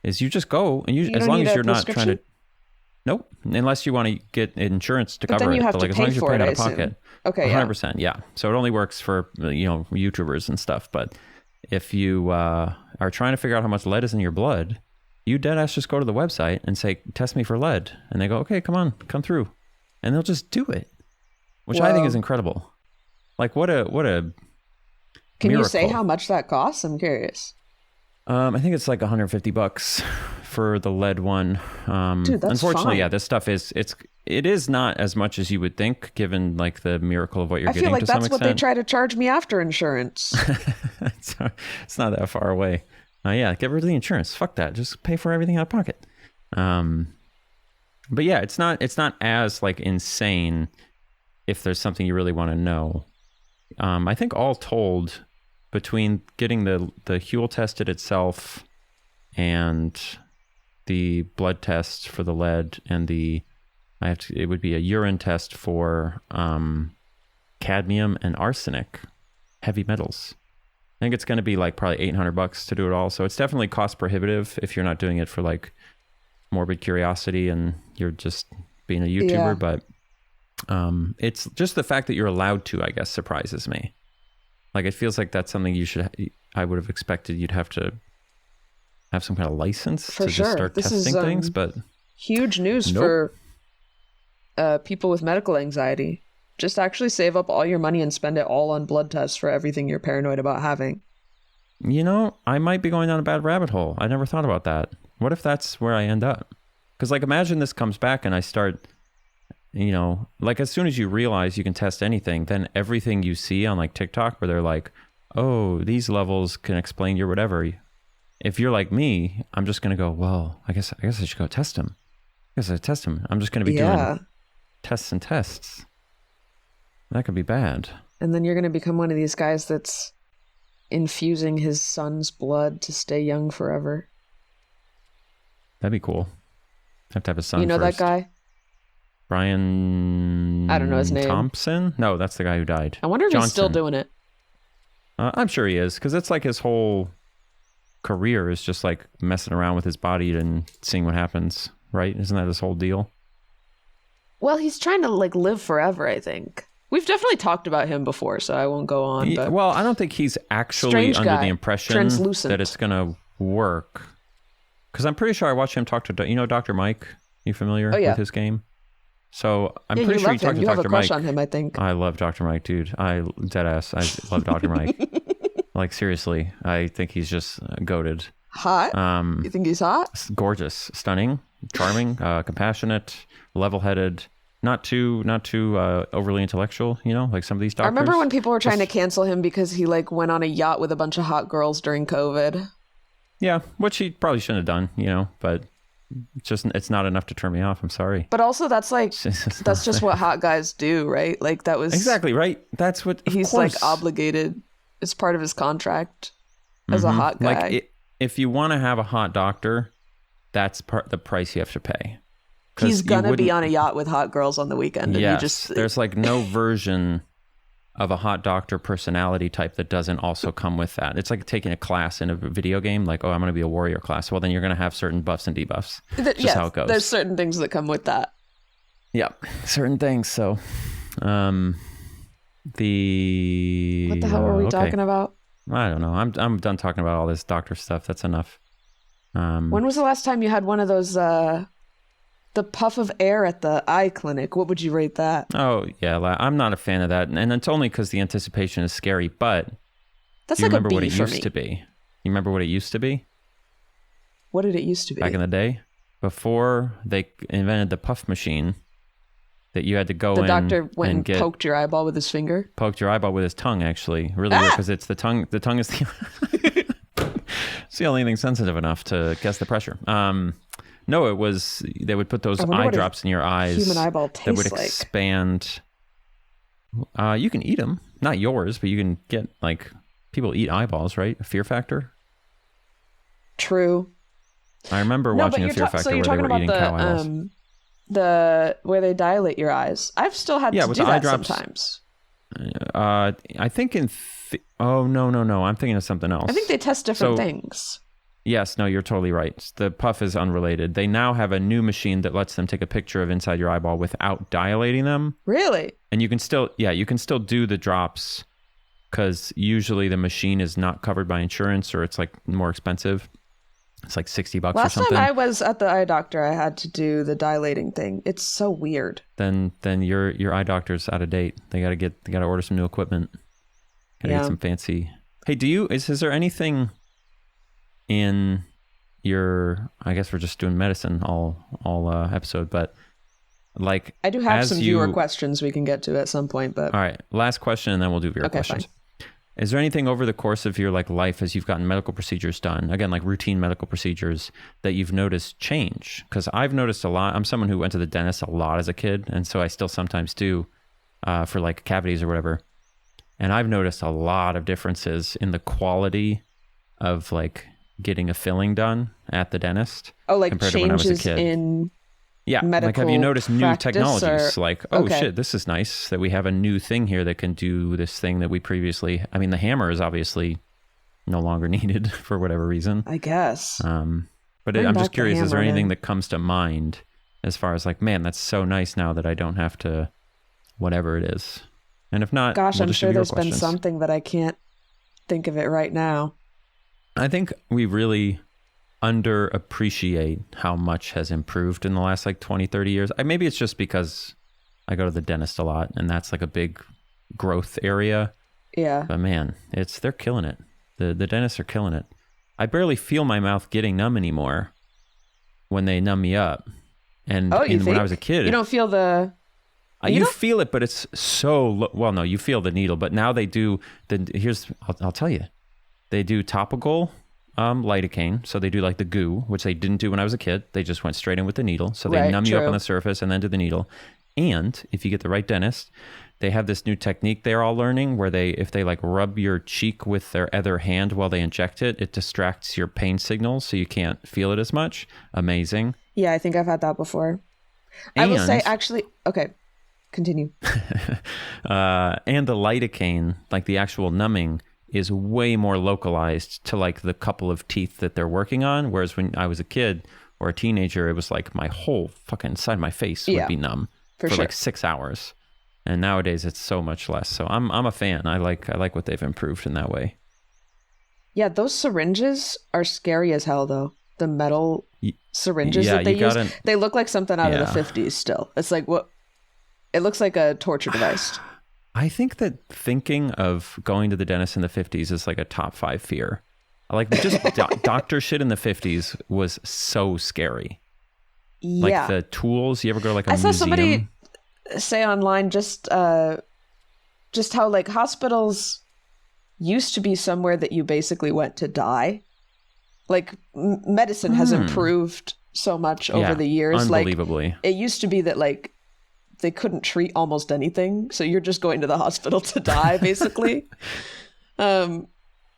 [SPEAKER 2] Is you just go and as long as you're not trying to. Nope. Unless you want to get insurance to cover it. But like as long as you're paying out of pocket.
[SPEAKER 1] Okay.
[SPEAKER 2] 100%. Yeah. So it only works for, YouTubers and stuff. But if you are trying to figure out how much lead is in your blood, you deadass just go to the website and say, test me for lead. And they go, okay, come through. And they'll just do it, which I think is incredible. Like what a
[SPEAKER 1] Can
[SPEAKER 2] miracle.
[SPEAKER 1] You say how much that costs? I'm curious.
[SPEAKER 2] I think it's like $150 for the lead one.
[SPEAKER 1] Dude, that's
[SPEAKER 2] unfortunately,
[SPEAKER 1] fine.
[SPEAKER 2] yeah, this stuff it is not as much as you would think, given like the miracle of what you're getting. I feel like
[SPEAKER 1] that's what they try to charge me after insurance.
[SPEAKER 2] It's not that far away. Yeah, get rid of the insurance. Fuck that. Just pay for everything out of pocket. But yeah, it's not as like insane if there's something you really want to know. I think all told, between getting the Huel tested itself and the blood test for the lead and it would be a urine test for cadmium and arsenic, heavy metals. I think it's going to be like probably $800 to do it all. So it's definitely cost prohibitive if you're not doing it for like morbid curiosity and you're just being a YouTuber. Yeah. But it's just the fact that you're allowed to, I guess, surprises me. Like, it feels like that's something I would have expected you'd have to have some kind of license to just start testing things. But
[SPEAKER 1] huge news for people with medical anxiety. Just actually save up all your money and spend it all on blood tests for everything you're paranoid about having.
[SPEAKER 2] I might be going down a bad rabbit hole. I never thought about that. What if that's where I end up? Because like, imagine this comes back and I start, like as soon as you realize you can test anything, then everything you see on like TikTok where they're like, oh, these levels can explain your whatever. If you're like me, I'm just going to go, well, I guess I should go test him. I'm just going to be doing tests and tests. That could be bad. And
[SPEAKER 1] then you're going to become one of these guys that's infusing his son's blood to stay young forever.
[SPEAKER 2] That'd be cool. Have to have a son.
[SPEAKER 1] You know
[SPEAKER 2] first.
[SPEAKER 1] That guy?
[SPEAKER 2] Brian...
[SPEAKER 1] I don't know his name.
[SPEAKER 2] Thompson? No, that's the guy who died.
[SPEAKER 1] I wonder if he's still doing it.
[SPEAKER 2] I'm sure he is, because it's like his whole career is just like messing around with his body and seeing what happens, right? Isn't that his whole deal?
[SPEAKER 1] Well, he's trying to like live forever, I think. We've definitely talked about him before, so I won't go on. But
[SPEAKER 2] well, I don't think he's actually under the impression that it's going to work. Because I'm pretty sure I watched him talk to, Dr. Mike? You familiar with his game? So I'm pretty sure he talked to Dr. Mike. You have a crush
[SPEAKER 1] on him, I think.
[SPEAKER 2] I love Dr. Mike, dude. Deadass. I love Dr. Mike. Like, seriously, I think he's just goated.
[SPEAKER 1] Hot? You think he's hot?
[SPEAKER 2] Gorgeous, stunning, charming, compassionate, level-headed. Not too overly intellectual, like some of these doctors.
[SPEAKER 1] I remember when people were trying to cancel him because he like went on a yacht with a bunch of hot girls during COVID.
[SPEAKER 2] Yeah, which he probably shouldn't have done, but it's not enough to turn me off. I'm sorry.
[SPEAKER 1] But also that's just what hot guys do, right? Like that was
[SPEAKER 2] exactly right. That's what
[SPEAKER 1] he's like obligated. It's part of his contract as a hot guy.
[SPEAKER 2] Like if you want to have a hot doctor, that's the price you have to pay.
[SPEAKER 1] He's gonna be on a yacht with hot girls on the weekend.
[SPEAKER 2] Yes, there's like no version of a hot doctor personality type that doesn't also come with that. It's like taking a class in a video game. Like, oh, I'm going to be a warrior class. Well, then you're going to have certain buffs and debuffs. Just how it goes.
[SPEAKER 1] There's certain things that come with that.
[SPEAKER 2] Yep, certain things. So,
[SPEAKER 1] what the hell were we talking about?
[SPEAKER 2] I don't know. I'm done talking about all this doctor stuff. That's enough.
[SPEAKER 1] When was the last time you had one of those? The puff of air at the eye clinic. What would you rate that?
[SPEAKER 2] Oh, yeah. I'm not a fan of that. And it's only because the anticipation is scary. But
[SPEAKER 1] that's
[SPEAKER 2] do you
[SPEAKER 1] like
[SPEAKER 2] remember
[SPEAKER 1] a B
[SPEAKER 2] what it
[SPEAKER 1] for
[SPEAKER 2] used
[SPEAKER 1] me.
[SPEAKER 2] to be? You remember what it used to be?
[SPEAKER 1] What did it used to be?
[SPEAKER 2] Back in the day? Before they invented the puff machine, that you had to go in.
[SPEAKER 1] The doctor went and poked your eyeball with his finger?
[SPEAKER 2] Poked your eyeball with his tongue, actually. Really weird, because it's the tongue. The tongue is the... feel anything sensitive enough to guess the pressure. No, it was, they would put those eye drops in your eyes.
[SPEAKER 1] Human eyeball tastes
[SPEAKER 2] that would expand. You can eat them, not yours, but you can get like, people eat eyeballs, right? A Fear Factor.
[SPEAKER 1] True.
[SPEAKER 2] I remember watching a Fear Factor where they were eating cow eyeballs.
[SPEAKER 1] Where they dilate your eyes. I've still had to do that sometimes.
[SPEAKER 2] I think oh, no. I'm thinking of something else.
[SPEAKER 1] I think they test different things.
[SPEAKER 2] Yes, no, you're totally right. The puff is unrelated. They now have a new machine that lets them take a picture of inside your eyeball without dilating them.
[SPEAKER 1] Really? And
[SPEAKER 2] you can still do the drops because usually the machine is not covered by insurance or it's like more expensive. It's like $60 or something.
[SPEAKER 1] Last time I was at the eye doctor, I had to do the dilating thing. It's so weird.
[SPEAKER 2] Then your eye doctor's out of date. They gotta order some new episode. Get some fancy. Hey, is there anything in your, I guess we're just doing medicine all episode, but like
[SPEAKER 1] I do have some viewer questions we can get to at some point, but
[SPEAKER 2] all right, last question and then we'll do viewer questions. Fine. Is there anything over the course of your like life as you've gotten medical procedures done, again, like routine medical procedures, that you've noticed change? Because I've noticed a lot. I'm someone who went to the dentist a lot as a kid, and so I still sometimes do for like cavities or whatever. And I've noticed a lot of differences in the quality of like getting a filling done at the dentist.
[SPEAKER 1] Oh, like compared changes to when I was a kid. In medical
[SPEAKER 2] like have you noticed new technologies? Like,
[SPEAKER 1] okay.
[SPEAKER 2] Shit, this is nice that we have a new thing here that can do this thing that we previously, I mean, the hammer is obviously no longer needed for whatever reason.
[SPEAKER 1] I guess.
[SPEAKER 2] But I'm just curious, is there anything that comes to mind as far as like, man, that's so nice now that I don't have to, whatever it is. And if not,
[SPEAKER 1] gosh, I'm sure there's been something, but I can't think of it right now.
[SPEAKER 2] I think we really underappreciate how much has improved in the last like 20, 30 years. Maybe it's just because I go to the dentist a lot and that's like a big growth area.
[SPEAKER 1] Yeah.
[SPEAKER 2] But man, they're killing it. The dentists are killing it. I barely feel my mouth getting numb anymore when they numb me up. And when I was a kid,
[SPEAKER 1] you don't feel the...
[SPEAKER 2] You feel it, but it's so well, no, you feel the needle, but now they do I'll tell you, they do topical lidocaine. So they do like the goo, which they didn't do when I was a kid. They just went straight in with the needle. So they numb you up on the surface and then do the needle. And if you get the right dentist, they have this new technique they're all learning where if they like rub your cheek with their other hand while they inject it, it distracts your pain signals so you can't feel it as much. Amazing.
[SPEAKER 1] Yeah, I think I've had that before. I will say actually, okay, continue.
[SPEAKER 2] And the lidocaine, like the actual numbing, is way more localized to like the couple of teeth that they're working on. Whereas when I was a kid or a teenager, it was like my whole fucking side of my face would be numb for sure. Like 6 hours. And nowadays it's so much less. So I'm a fan. I like what they've improved in that way. Yeah,
[SPEAKER 1] those syringes are scary as hell though. The metal syringes that they use, they look like something out of the 50s still. It's like it looks like a torture device.
[SPEAKER 2] I think that thinking of going to the dentist in the 50s is like a top 5 fear. Like just doctor shit in the 50s was so scary.
[SPEAKER 1] Yeah.
[SPEAKER 2] Like the tools, you ever go to like a
[SPEAKER 1] museum?
[SPEAKER 2] I saw somebody
[SPEAKER 1] say online just how like hospitals used to be somewhere that you basically went to die. Like medicine has improved so much over the years.
[SPEAKER 2] Unbelievably.
[SPEAKER 1] Like, it used to be that like they couldn't treat almost anything. So you're just going to the hospital to die, basically. And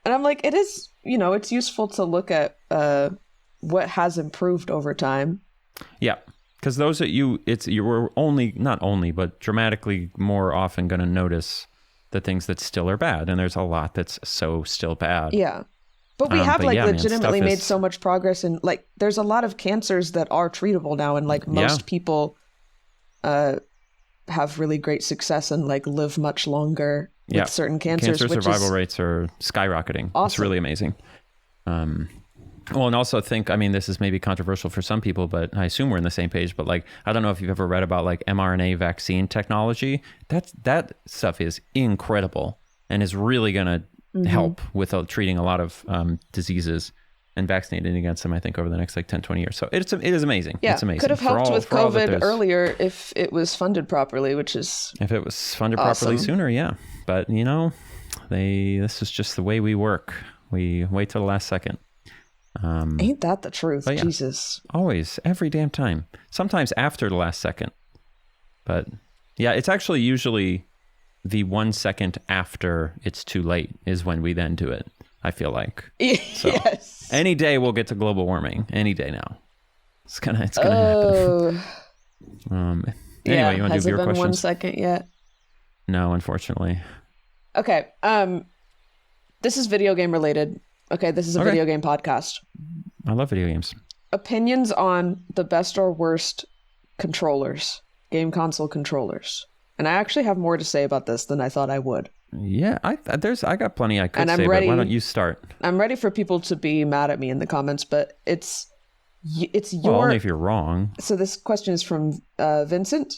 [SPEAKER 1] I'm like, it is, it's useful to look at what has improved over time.
[SPEAKER 2] Yeah. Because those that you were not only, but dramatically more often going to notice the things that still are bad. And there's a lot that's so still bad.
[SPEAKER 1] Yeah. But we have legitimately made so much progress in like, there's a lot of cancers that are treatable now. And like most people have really great success and like live much longer with certain cancers.
[SPEAKER 2] Cancer survival rates are skyrocketing. Awesome. It's really amazing. Well, and also this is maybe controversial for some people, but I assume we're in the same page, but like, I don't know if you've ever read about like mRNA vaccine technology. That stuff is incredible and is really going to help with treating a lot of diseases and vaccinating against them, I think, over the next like 10, 20 years. So it is amazing.
[SPEAKER 1] Yeah,
[SPEAKER 2] it's amazing.
[SPEAKER 1] Could have helped with COVID earlier if it was funded properly, which is
[SPEAKER 2] if it was funded properly sooner, yeah. But, this is just the way we work. We wait till the last second.
[SPEAKER 1] Ain't that the truth?
[SPEAKER 2] Yeah,
[SPEAKER 1] Jesus.
[SPEAKER 2] Always, every damn time. Sometimes after the last second. But yeah, it's actually usually the 1 second after it's too late is when we then do it, I feel like. So
[SPEAKER 1] yes.
[SPEAKER 2] Any day we'll get to global warming. Any day now. It's gonna happen. Anyway, you want to do your questions? Has it been
[SPEAKER 1] 1 second yet?
[SPEAKER 2] No, unfortunately.
[SPEAKER 1] Okay. This is video game related. Okay, this is a video game podcast.
[SPEAKER 2] I love video games.
[SPEAKER 1] Opinions on the best or worst controllers, game console controllers. And I actually have more to say about this than I thought I would.
[SPEAKER 2] Yeah, I got plenty I could say, but why don't you start?
[SPEAKER 1] I'm ready for people to be mad at me in the comments, but it's your...
[SPEAKER 2] only if you're wrong.
[SPEAKER 1] So this question is from Vincent,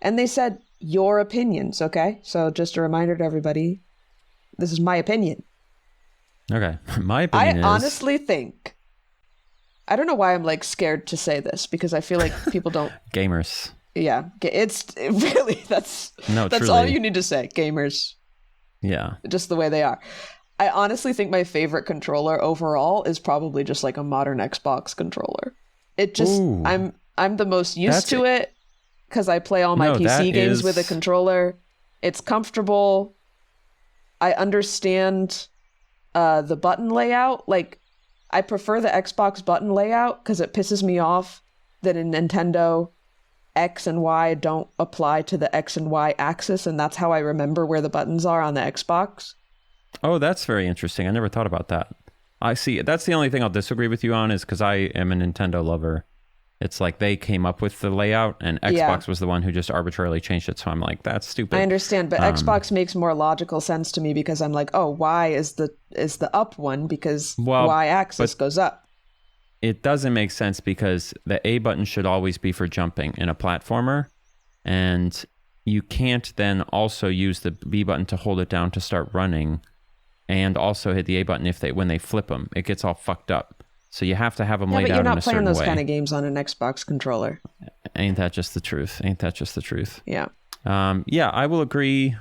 [SPEAKER 1] and they said, your opinions, okay? So just a reminder to everybody, this is my opinion.
[SPEAKER 2] Okay, my opinion is...
[SPEAKER 1] I honestly think... I don't know why I'm like scared to say this, because I feel like people don't...
[SPEAKER 2] Gamers.
[SPEAKER 1] Yeah, it's really, that's
[SPEAKER 2] truly.
[SPEAKER 1] All you need to say, gamers.
[SPEAKER 2] Yeah.
[SPEAKER 1] Just the way they are. I honestly think my favorite controller overall is probably just like a modern Xbox controller. It just, Ooh. I'm the most used to it because I play all my PC games with a controller. It's comfortable. I understand the button layout. Like, I prefer the Xbox button layout because it pisses me off that in Nintendo, X and Y don't apply to the X and Y axis, and that's how I remember where the buttons are on the Xbox.
[SPEAKER 2] Oh, that's very interesting. I never thought about that. I see. That's the only thing I'll disagree with you on, is because I am a Nintendo lover. It's like they came up with the layout, and Xbox was the one who just arbitrarily changed it. So I'm like, that's stupid.
[SPEAKER 1] I understand, but Xbox makes more logical sense to me because I'm like, oh, Y is the up one because Y axis goes up.
[SPEAKER 2] It doesn't make sense because the A button should always be for jumping in a platformer, and you can't then also use the B button to hold it down to start running, and also hit the A button when they flip them. It gets all fucked up. So you have to have them laid out in a certain way.
[SPEAKER 1] But you're not playing those kind of games on an Xbox controller.
[SPEAKER 2] Ain't that just the truth?
[SPEAKER 1] Yeah.
[SPEAKER 2] Yeah, I will agree.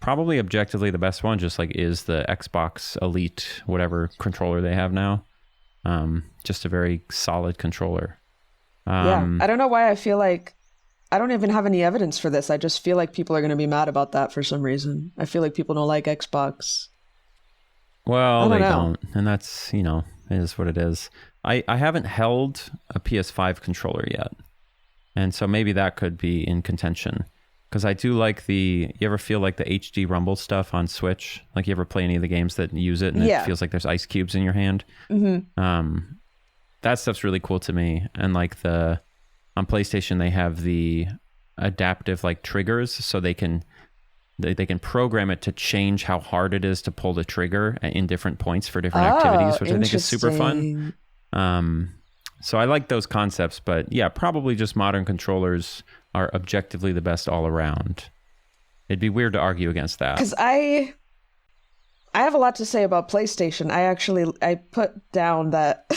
[SPEAKER 2] Probably objectively the best one just like is the Xbox Elite, whatever controller they have now. Just a very solid controller.
[SPEAKER 1] Yeah, I don't know why I feel like I don't even have any evidence for this. I just feel like people are going to be mad about that for some reason. I feel like people don't like Xbox.
[SPEAKER 2] Well, they don't. And that's, it is what it is. I haven't held a PS5 controller yet. And so maybe that could be in contention. Because I do like you ever feel like the HD Rumble stuff on Switch? Like you ever play any of the games that use it and it feels like there's ice cubes in your hand? Mm-hmm. That stuff's really cool to me. And like on PlayStation, they have the adaptive like triggers, so they can program it to change how hard it is to pull the trigger in different points for different activities, which I think is super fun. So I like those concepts, but yeah, probably just modern controllers are objectively the best all around. It'd be weird to argue against that.
[SPEAKER 1] Because I have a lot to say about PlayStation. I put down that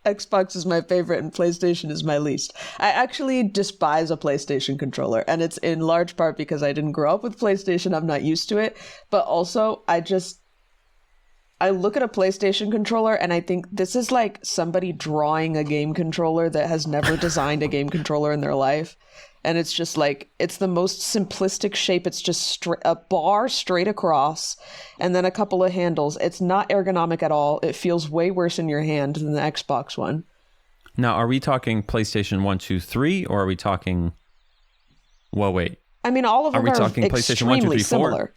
[SPEAKER 1] Xbox is my favorite and PlayStation is my least. I actually despise a PlayStation controller, and it's in large part because I didn't grow up with PlayStation. I'm not used to it, but also I look at a PlayStation controller and I think this is like somebody drawing a game controller that has never designed a game controller in their life. And it's just like, it's the most simplistic shape. It's just a bar straight across and then a couple of handles. It's not ergonomic at all. It feels way worse in your hand than the Xbox one.
[SPEAKER 2] Now, are we talking PlayStation 1, 2, 3, or are we talking... Well, wait.
[SPEAKER 1] I mean, all of them are
[SPEAKER 2] talking PlayStation 1, 2, 3, 4?
[SPEAKER 1] Similar.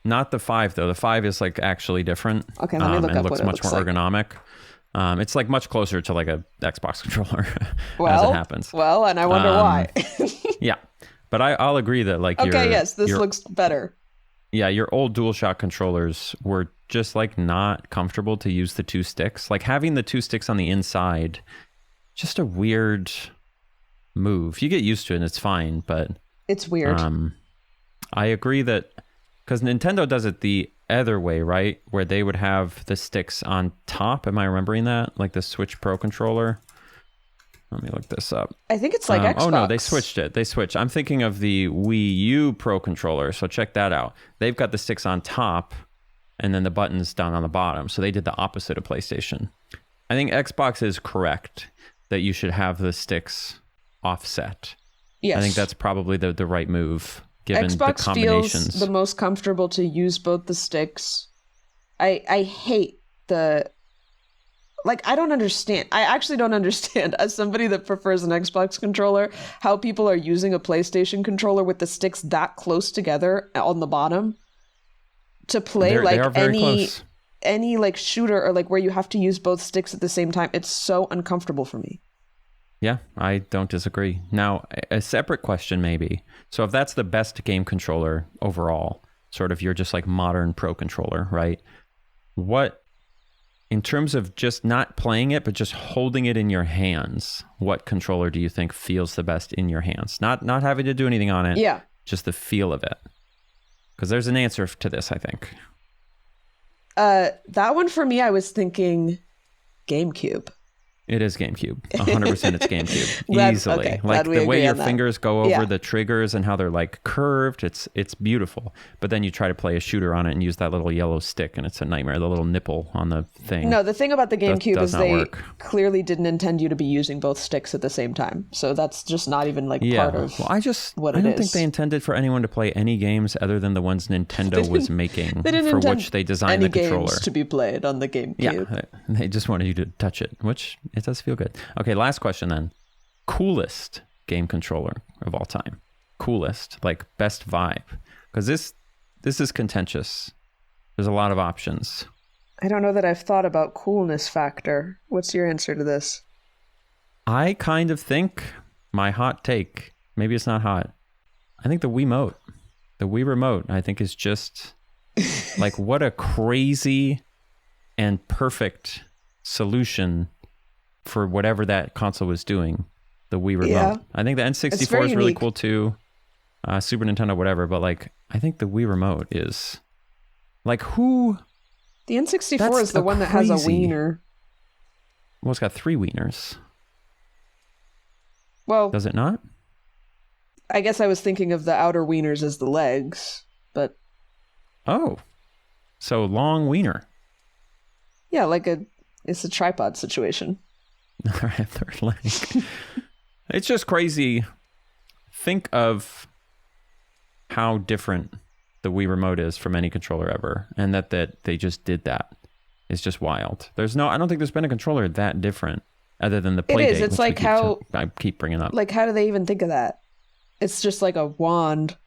[SPEAKER 2] Not the 5, though. The 5 is like actually different.
[SPEAKER 1] Okay, let me look up
[SPEAKER 2] what it looks much more ergonomic. It's like much closer to like a Xbox controller as it happens.
[SPEAKER 1] Well, and I wonder why.
[SPEAKER 2] Yeah, but I'll agree that like
[SPEAKER 1] this looks better.
[SPEAKER 2] Yeah, your old DualShock controllers were just like not comfortable to use the two sticks. Like having the two sticks on the inside, just a weird move. You get used to it and it's fine, but
[SPEAKER 1] it's weird.
[SPEAKER 2] I agree that because Nintendo does it the other way, right? Where they would have the sticks on top. Am I remembering that? Like the Switch Pro controller? Let me look this up.
[SPEAKER 1] I think it's like Xbox.
[SPEAKER 2] Oh, no, they switched it. I'm thinking of the Wii U Pro controller. So check that out. They've got the sticks on top and then the buttons down on the bottom. So they did the opposite of PlayStation. I think Xbox is correct that you should have the sticks offset.
[SPEAKER 1] Yes.
[SPEAKER 2] I think that's probably the right move, given
[SPEAKER 1] Xbox
[SPEAKER 2] the combinations.
[SPEAKER 1] feels the most comfortable to use both the sticks. I hate the... Like, I don't understand. I actually don't understand, as somebody that prefers an Xbox controller, how people are using a PlayStation controller with the sticks that close together on the bottom to play any like shooter or like where you have to use both sticks at the same time. It's so uncomfortable for me.
[SPEAKER 2] Yeah, I don't disagree. Now, a separate question maybe. So if that's the best game controller overall, sort of you're just like modern pro controller, right? What, in terms of just not playing it, but just holding it in your hands, what controller do you think feels the best in your hands? Not having to do anything on it.
[SPEAKER 1] Yeah.
[SPEAKER 2] Just the feel of it. Because there's an answer to this, I think.
[SPEAKER 1] That one for me, I was thinking GameCube.
[SPEAKER 2] It is GameCube. 100% it's GameCube. Easily.
[SPEAKER 1] Okay.
[SPEAKER 2] Like the way your fingers go over
[SPEAKER 1] Yeah.
[SPEAKER 2] the triggers and how they're like curved, it's beautiful. But then you try to play a shooter on it and use that little yellow stick and it's a nightmare, the little nipple on the thing.
[SPEAKER 1] No, the thing about the GameCube is they
[SPEAKER 2] work.
[SPEAKER 1] clearly didn't intend you to be using both sticks at the same time. So that's just not even like part of
[SPEAKER 2] I don't think they intended for anyone to play any games other than the ones Nintendo was making, for which they designed the controller.
[SPEAKER 1] Games to be played on the GameCube.
[SPEAKER 2] Yeah, they just wanted you to touch it, which it does feel good. Okay, last question then. Coolest game controller of all time. Coolest, like best vibe. Because this is contentious. There's a lot of options.
[SPEAKER 1] I don't know that I've thought about coolness factor. What's your answer to this?
[SPEAKER 2] I kind of think, my hot take, maybe it's not hot, I think the Wiimote. The Wii Remote, I think, is just like what a crazy and perfect solution for whatever that console was doing, the Wii Remote. Yeah. I think the N64 is really cool too. Super Nintendo, whatever. But like, I think the Wii Remote is like who?
[SPEAKER 1] The N64 is the one that has a wiener.
[SPEAKER 2] Well, it's got 3 wieners.
[SPEAKER 1] Well,
[SPEAKER 2] does it not?
[SPEAKER 1] I guess I was thinking of the outer wieners as the legs, but...
[SPEAKER 2] Oh. So long wiener.
[SPEAKER 1] Yeah, like it's a tripod situation.
[SPEAKER 2] All right, third leg. It's just crazy. Think of how different the Wii Remote is from any controller ever, and that they just did that. It's just wild. I don't think there's been a controller that different other than the Playdate.
[SPEAKER 1] It is. It's like how
[SPEAKER 2] I keep bringing up.
[SPEAKER 1] Like, how do they even think of that? It's just like a wand.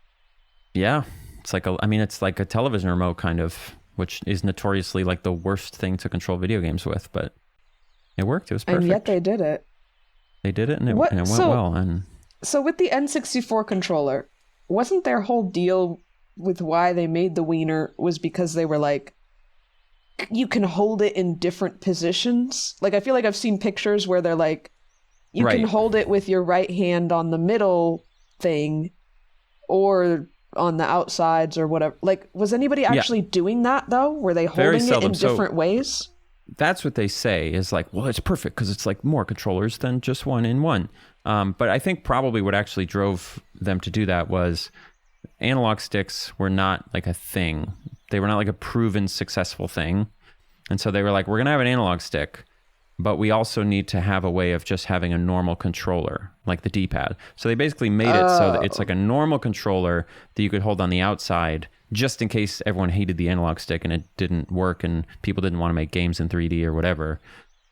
[SPEAKER 2] Yeah, it's like it's like a television remote kind of, which is notoriously like the worst thing to control video games with, but it worked. It was perfect.
[SPEAKER 1] And yet they did it.
[SPEAKER 2] They did it, and it went well. And
[SPEAKER 1] so with the N64 controller, wasn't their whole deal with why they made the wiener was because they were like, you can hold it in different positions? Like, I feel like I've seen pictures where they're like, you can hold it with your right hand on the middle thing or on the outsides or whatever. Like, was anybody actually doing that though? Were they holding it in different ways?
[SPEAKER 2] That's what they say is like, well, it's perfect because it's like more controllers than just one in one. But I think probably what actually drove them to do that was analog sticks were not like a thing. They were not like a proven successful thing. And so they were like, we're going to have an analog stick, but we also need to have a way of just having a normal controller, like the D-pad. So they basically made it so that it's like a normal controller that you could hold on the outside, just in case everyone hated the analog stick and it didn't work and people didn't want to make games in 3D or whatever.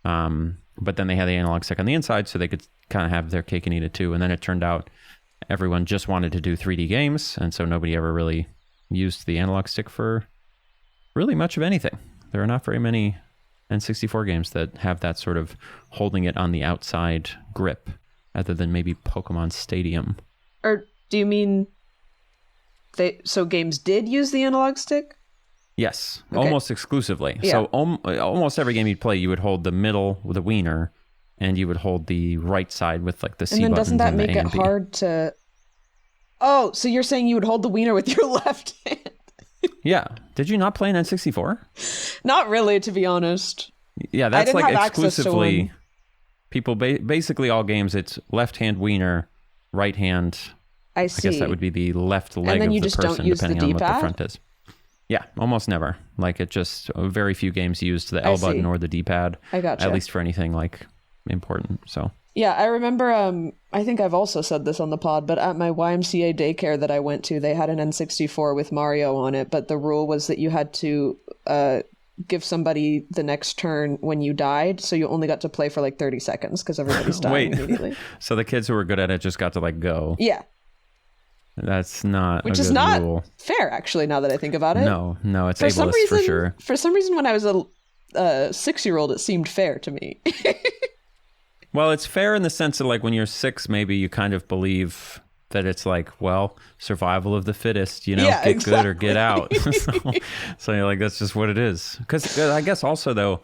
[SPEAKER 2] But then they had the analog stick on the inside so they could kind of have their cake and eat it too. And then it turned out everyone just wanted to do 3D games. And so nobody ever really used the analog stick for really much of anything. There are not very many N64 games that have that sort of holding it on the outside grip, other than maybe Pokemon Stadium.
[SPEAKER 1] Or do you mean so games did use the analog stick?
[SPEAKER 2] Yes, okay. Almost exclusively.
[SPEAKER 1] Yeah.
[SPEAKER 2] So almost every game you'd play, you would hold the middle with a wiener, and you would hold the right side with like the C buttons.
[SPEAKER 1] And then doesn't that make it hard to... Oh, so you're saying you would hold the wiener with your left hand?
[SPEAKER 2] Yeah. Did you not play an N64?
[SPEAKER 1] Not really, to be honest.
[SPEAKER 2] Yeah, that's like exclusively people. Basically, all games, it's left hand wiener, right hand.
[SPEAKER 1] I see.
[SPEAKER 2] I guess that would be the left leg
[SPEAKER 1] and then
[SPEAKER 2] of
[SPEAKER 1] you
[SPEAKER 2] the
[SPEAKER 1] just
[SPEAKER 2] person,
[SPEAKER 1] don't use
[SPEAKER 2] depending
[SPEAKER 1] the
[SPEAKER 2] on what the
[SPEAKER 1] D-pad?
[SPEAKER 2] front is. Yeah, almost never. Like it just very few games used the L button or the D-pad.
[SPEAKER 1] I gotcha.
[SPEAKER 2] At least for anything like important. So
[SPEAKER 1] yeah, I remember. I think I've also said this on the pod, but at my YMCA daycare that I went to, they had an N64 with Mario on it. But the rule was that you had to give somebody the next turn when you died, so you only got to play for like 30 seconds because everybody's dying immediately.
[SPEAKER 2] So the kids who were good at it just got to like go.
[SPEAKER 1] Yeah.
[SPEAKER 2] That's not
[SPEAKER 1] Which is not rule. Fair, actually, now that I think about it.
[SPEAKER 2] No, it's ableist for sure.
[SPEAKER 1] For some reason, when I was a 6-year-old, it seemed fair to me.
[SPEAKER 2] Well, it's fair in the sense that like when you're 6, maybe you kind of believe that it's like, well, survival of the fittest, get exactly. Good or get out. So you're like, that's just what it is. Because I guess also, though,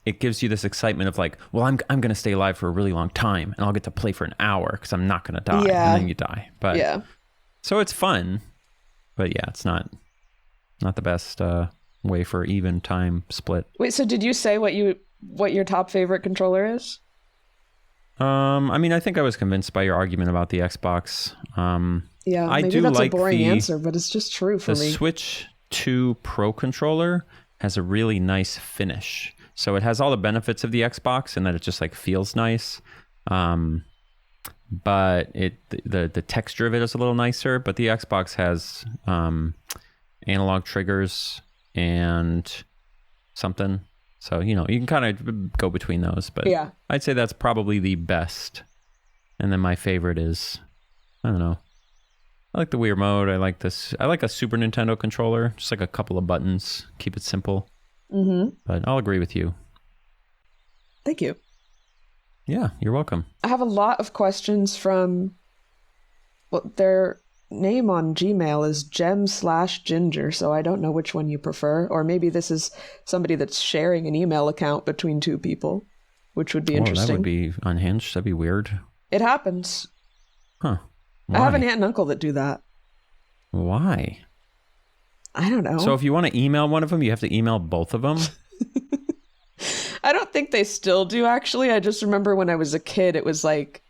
[SPEAKER 2] it gives you this excitement of like, well, I'm going to stay alive for a really long time and I'll get to play for an hour because I'm not going to die.
[SPEAKER 1] Yeah.
[SPEAKER 2] And then you die. But yeah. So it's fun, but yeah, it's not the best way for even time split.
[SPEAKER 1] Wait, so did you say what your top favorite controller is?
[SPEAKER 2] I mean, I think I was convinced by your argument about the Xbox.
[SPEAKER 1] Yeah,
[SPEAKER 2] I
[SPEAKER 1] maybe
[SPEAKER 2] do
[SPEAKER 1] that's
[SPEAKER 2] like
[SPEAKER 1] a boring answer, but it's just true for me.
[SPEAKER 2] The Switch 2 Pro controller has a really nice finish. So it has all the benefits of the Xbox in that it just like feels nice. But the texture of it is a little nicer. But the Xbox has analog triggers and something. So, you can kind of go between those. But yeah. I'd say that's probably the best. And then my favorite is, I don't know. I like the weird mode. I like this. I like a Super Nintendo controller. Just like a couple of buttons. Keep it simple.
[SPEAKER 1] Mm-hmm.
[SPEAKER 2] But I'll agree with you.
[SPEAKER 1] Thank you.
[SPEAKER 2] Yeah, you're welcome.
[SPEAKER 1] I have a lot of questions from, their name on Gmail is gem/ginger, so I don't know which one you prefer. Or maybe this is somebody that's sharing an email account between two people, which would be interesting.
[SPEAKER 2] That would be unhinged. That'd be weird.
[SPEAKER 1] It happens.
[SPEAKER 2] Huh. Why?
[SPEAKER 1] I have an aunt and uncle that do that.
[SPEAKER 2] Why?
[SPEAKER 1] I don't know.
[SPEAKER 2] So if you want to email one of them, you have to email both of them?
[SPEAKER 1] I don't think they still do, actually. I just remember when I was a kid, it was like,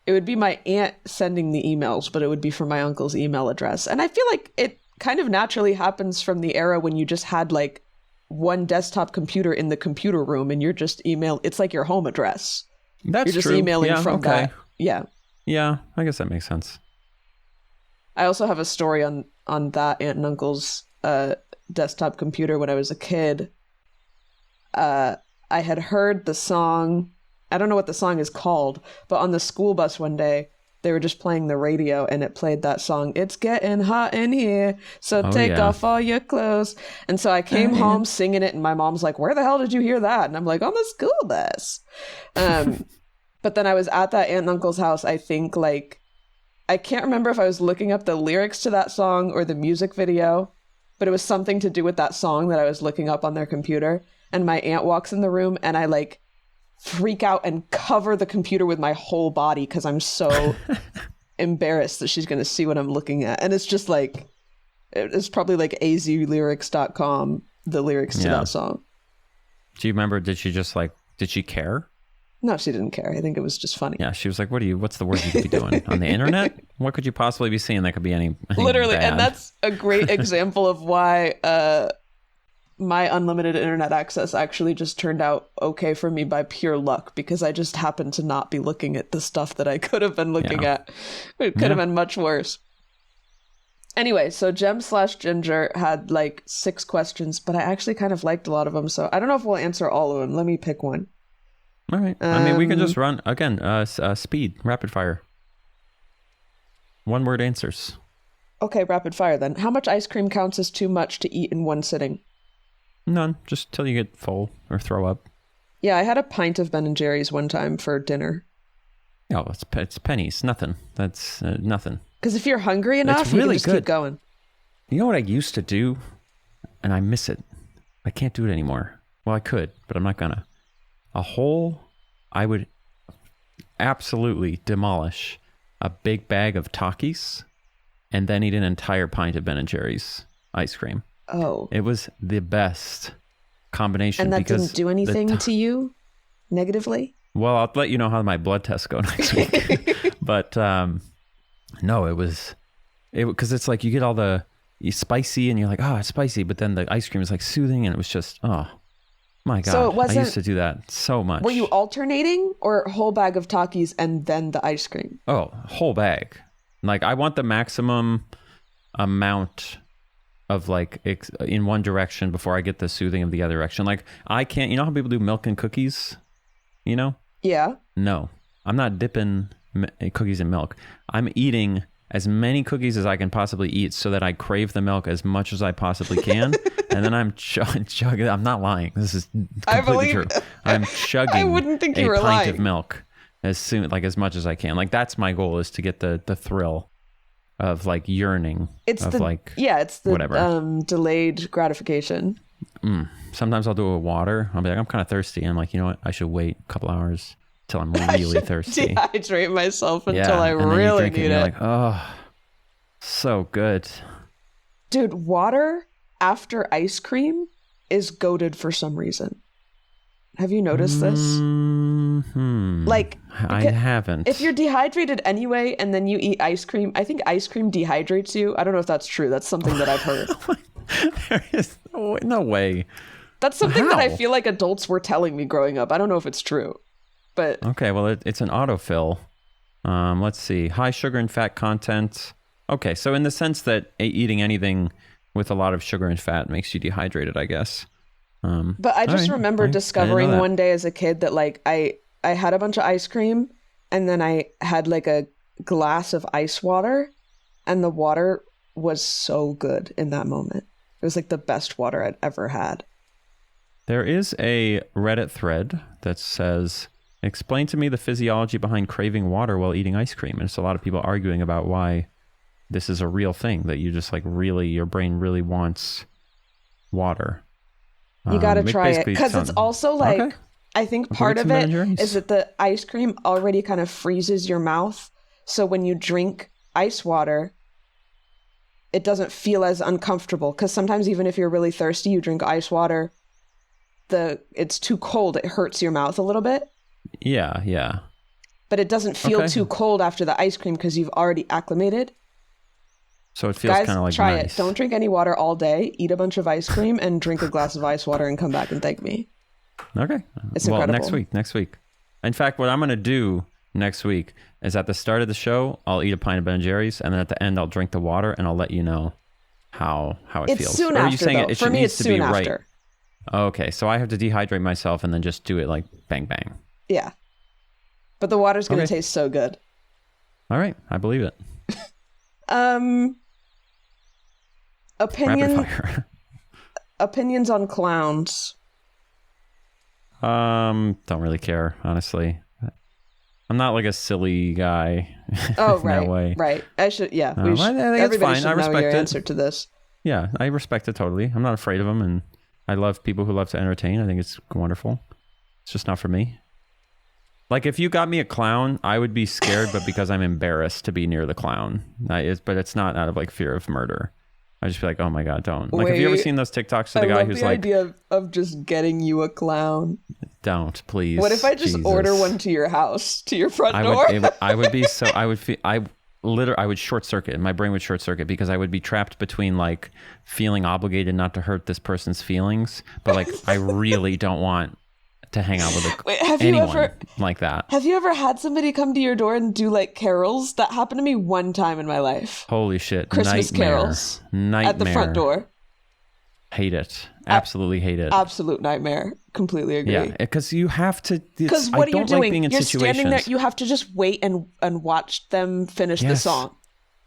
[SPEAKER 1] it would be my aunt sending the emails, but it would be from my uncle's email address. And I feel like it kind of naturally happens from the era when you just had like one desktop computer in the computer room and you're just it's like your home address.
[SPEAKER 2] That's
[SPEAKER 1] You're just
[SPEAKER 2] true.
[SPEAKER 1] emailing from that. Yeah.
[SPEAKER 2] Yeah, I guess that makes sense.
[SPEAKER 1] I also have a story on that aunt and uncle's desktop computer when I was a kid. I had heard the song, I don't know what the song is called, but on the school bus one day, they were just playing the radio and it played that song, "It's getting hot in here, so take off all your clothes." And so I came home singing it and my mom's like, "Where the hell did you hear that?" And I'm like, "On the school bus." But then I was at that aunt and uncle's house, I think like, I can't remember if I was looking up the lyrics to that song or the music video, but it was something to do with that song that I was looking up on their computer. And my aunt walks in the room and I like freak out and cover the computer with my whole body because I'm so embarrassed that she's going to see what I'm looking at. And it's just like, it's probably like azlyrics.com, the lyrics to that song.
[SPEAKER 2] Do you remember, did she care?
[SPEAKER 1] No, she didn't care. I think it was just funny.
[SPEAKER 2] Yeah, she was like, what's the worst you could be doing? On the internet? What could you possibly be seeing that could be anything
[SPEAKER 1] Literally,
[SPEAKER 2] bad?
[SPEAKER 1] And that's a great example of why my unlimited internet access actually just turned out okay for me by pure luck, because I just happened to not be looking at the stuff that I could have been looking at. It could have been much worse. Anyway, so Gem/Ginger had like 6 questions, but I actually kind of liked a lot of them. So I don't know if we'll answer all of them. Let me pick one.
[SPEAKER 2] All right. I mean, we can just run again. Speed, rapid fire. 1-word answers.
[SPEAKER 1] Okay, rapid fire then. How much ice cream counts as too much to eat in one sitting?
[SPEAKER 2] None, just till you get full or throw up.
[SPEAKER 1] Yeah, I had a pint of Ben & Jerry's one time for dinner.
[SPEAKER 2] Oh, it's pennies. Nothing. That's nothing.
[SPEAKER 1] Because if you're hungry enough, you can just keep going.
[SPEAKER 2] You know what I used to do? And I miss it. I can't do it anymore. Well, I could, but I'm not gonna. I would absolutely demolish a big bag of Takis and then eat an entire pint of Ben & Jerry's ice cream.
[SPEAKER 1] Oh.
[SPEAKER 2] It was the best combination.
[SPEAKER 1] And that didn't do anything to you negatively?
[SPEAKER 2] Well, I'll let you know how my blood tests go next week. But no, it was because it's like you get all the spicy, and you're like, oh, it's spicy, but then the ice cream is like soothing, and it was just, oh my God.
[SPEAKER 1] So
[SPEAKER 2] I used to do that so much.
[SPEAKER 1] Were you alternating, or whole bag of Takis and then the ice cream?
[SPEAKER 2] Oh, whole bag. Like, I want the maximum amount of like in one direction before I get the soothing of the other direction. Like, I can't, you know how people do milk and cookies, you know?
[SPEAKER 1] Yeah.
[SPEAKER 2] No, I'm not dipping cookies in milk. I'm eating as many cookies as I can possibly eat so that I crave the milk as much as I possibly can. And then I'm chugging. I'm not lying. This is completely true. I'm chugging
[SPEAKER 1] I wouldn't think you were
[SPEAKER 2] a pint
[SPEAKER 1] lying.
[SPEAKER 2] of milk as much as I can. Like, that's my goal, is to get the thrill of like yearning. It's the
[SPEAKER 1] whatever. Delayed gratification.
[SPEAKER 2] Sometimes I'll do it with water. I'll be like, I'm kind of thirsty. And I'm like, you know what? I should wait a couple hours till I'm really thirsty.
[SPEAKER 1] Dehydrate myself until I really need it.
[SPEAKER 2] You're like, oh, so good.
[SPEAKER 1] Dude, water after ice cream is goated for some reason. Have you noticed this? Like,
[SPEAKER 2] I haven't.
[SPEAKER 1] If you're dehydrated anyway and then you eat ice cream, I think ice cream dehydrates you. I don't know if that's true. That's something that I've heard.
[SPEAKER 2] There is no way.
[SPEAKER 1] That's something that I feel like adults were telling me growing up. I don't know if it's true. But
[SPEAKER 2] okay, well, it's an autofill. Let's see. High sugar and fat content. Okay, so in the sense that eating anything with a lot of sugar and fat makes you dehydrated, I guess.
[SPEAKER 1] But I just remember discovering one day as a kid that like I had a bunch of ice cream and then I had like a glass of ice water, and the water was so good in that moment. It was like the best water I'd ever had.
[SPEAKER 2] There is a Reddit thread that says, explain to me the physiology behind craving water while eating ice cream. And it's a lot of people arguing about why this is a real thing, that you just like really, your brain really wants water.
[SPEAKER 1] You got to try it, because it's also like, okay. I think part of it is that the ice cream already kind of freezes your mouth. So when you drink ice water, it doesn't feel as uncomfortable, because sometimes even if you're really thirsty, you drink ice water, it's too cold. It hurts your mouth a little bit.
[SPEAKER 2] Yeah.
[SPEAKER 1] But it doesn't feel too cold after the ice cream because you've already acclimated.
[SPEAKER 2] So it feels kind of like
[SPEAKER 1] try
[SPEAKER 2] nice.
[SPEAKER 1] it. Don't drink any water all day. Eat a bunch of ice cream and drink a glass of ice water and come back and thank me.
[SPEAKER 2] Okay.
[SPEAKER 1] It's incredible.
[SPEAKER 2] Next week. In fact, what I'm going to do next week is at the start of the show, I'll eat a pint of Ben & Jerry's, and then at the end, I'll drink the water, and I'll let you know how it feels.
[SPEAKER 1] It's soon after, though. For me, it's soon after.
[SPEAKER 2] Okay, so I have to dehydrate myself and then just do it like bang, bang.
[SPEAKER 1] Yeah. But the water's going to taste so good.
[SPEAKER 2] All right, I believe it.
[SPEAKER 1] Opinions on clowns.
[SPEAKER 2] Don't really care, honestly. I'm not like a silly guy.
[SPEAKER 1] Oh, right.
[SPEAKER 2] That way.
[SPEAKER 1] Right. I should, yeah.
[SPEAKER 2] I think
[SPEAKER 1] everybody
[SPEAKER 2] it's fine.
[SPEAKER 1] should know your answer to this.
[SPEAKER 2] Yeah, I respect it totally. I'm not afraid of them, and I love people who love to entertain. I think it's wonderful. It's just not for me. Like, if you got me a clown, I would be scared, but because I'm embarrassed to be near the clown. But it's not out of like fear of murder. I just be like, oh my God, don't. Like, have you ever seen those TikToks of the guy who's like... I love the
[SPEAKER 1] idea of just getting you a clown.
[SPEAKER 2] Don't, please.
[SPEAKER 1] What if I just order one to your house, to your front door?
[SPEAKER 2] I would short circuit. My brain would short circuit because I would be trapped between like feeling obligated not to hurt this person's feelings, but like I really don't want to hang out with anyone like that.
[SPEAKER 1] Have you ever had somebody come to your door and do like carols? That happened to me one time in my life.
[SPEAKER 2] Holy shit.
[SPEAKER 1] Christmas carols.
[SPEAKER 2] Nightmare.
[SPEAKER 1] At the front door.
[SPEAKER 2] Hate it. Absolutely hate it.
[SPEAKER 1] Absolute nightmare. Completely agree.
[SPEAKER 2] Yeah, because you have to...
[SPEAKER 1] Because what are you doing?
[SPEAKER 2] Like being in
[SPEAKER 1] You're
[SPEAKER 2] situations.
[SPEAKER 1] standing there. You have to just wait and watch them finish the song.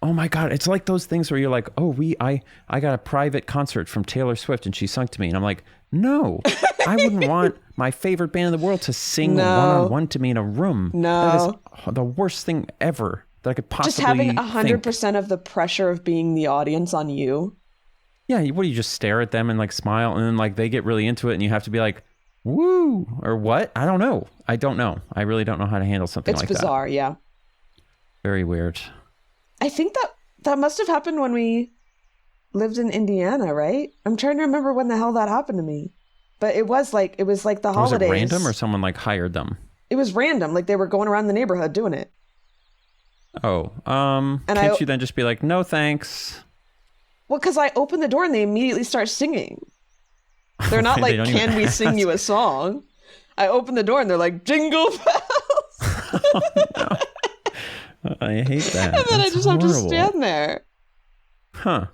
[SPEAKER 2] Oh my God. It's like those things where you're like, oh, I got a private concert from Taylor Swift and she sung to me. And I'm like, no, I wouldn't want my favorite band in the world to sing one-on-one to me in a room.
[SPEAKER 1] No.
[SPEAKER 2] That is the worst thing ever that I could possibly
[SPEAKER 1] just having 100% of the pressure of being the audience on you.
[SPEAKER 2] Yeah, what do you just stare at them and like smile and then like they get really into it and you have to be like, woo, or what? I don't know. I really don't know how to handle something like that.
[SPEAKER 1] It's bizarre, yeah.
[SPEAKER 2] Very weird.
[SPEAKER 1] I think that must have happened when we lived in Indiana, right? I'm trying to remember when the hell that happened to me. But it was like the holidays. Was it
[SPEAKER 2] random or someone like hired them?
[SPEAKER 1] It was random. Like they were going around the neighborhood doing it.
[SPEAKER 2] Oh, can't you then just be like, no, thanks?
[SPEAKER 1] Well, because I open the door and they immediately start singing. They're not like, can we sing you a song? I open the door and they're like, jingle bells.
[SPEAKER 2] Oh, no. I hate that.
[SPEAKER 1] And then I just have to stand there.
[SPEAKER 2] Huh.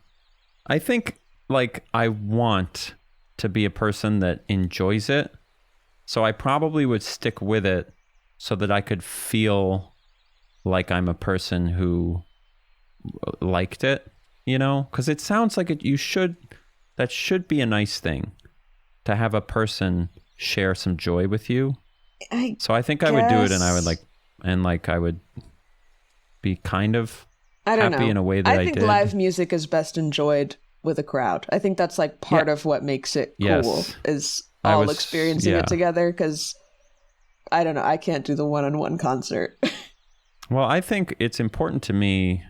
[SPEAKER 2] I think like I want to be a person that enjoys it. So I probably would stick with it so that I could feel like I'm a person who liked it, you know? Because it sounds like that should be a nice thing to have a person share some joy with you. So I think I would do it, and I would I would be kind of happy in a way that I did.
[SPEAKER 1] I think live music is best enjoyed with a crowd. I think that's like part of what makes it cool is all experiencing it together, because I don't know, I can't do the one-on-one concert.
[SPEAKER 2] Well, I think it's important to me.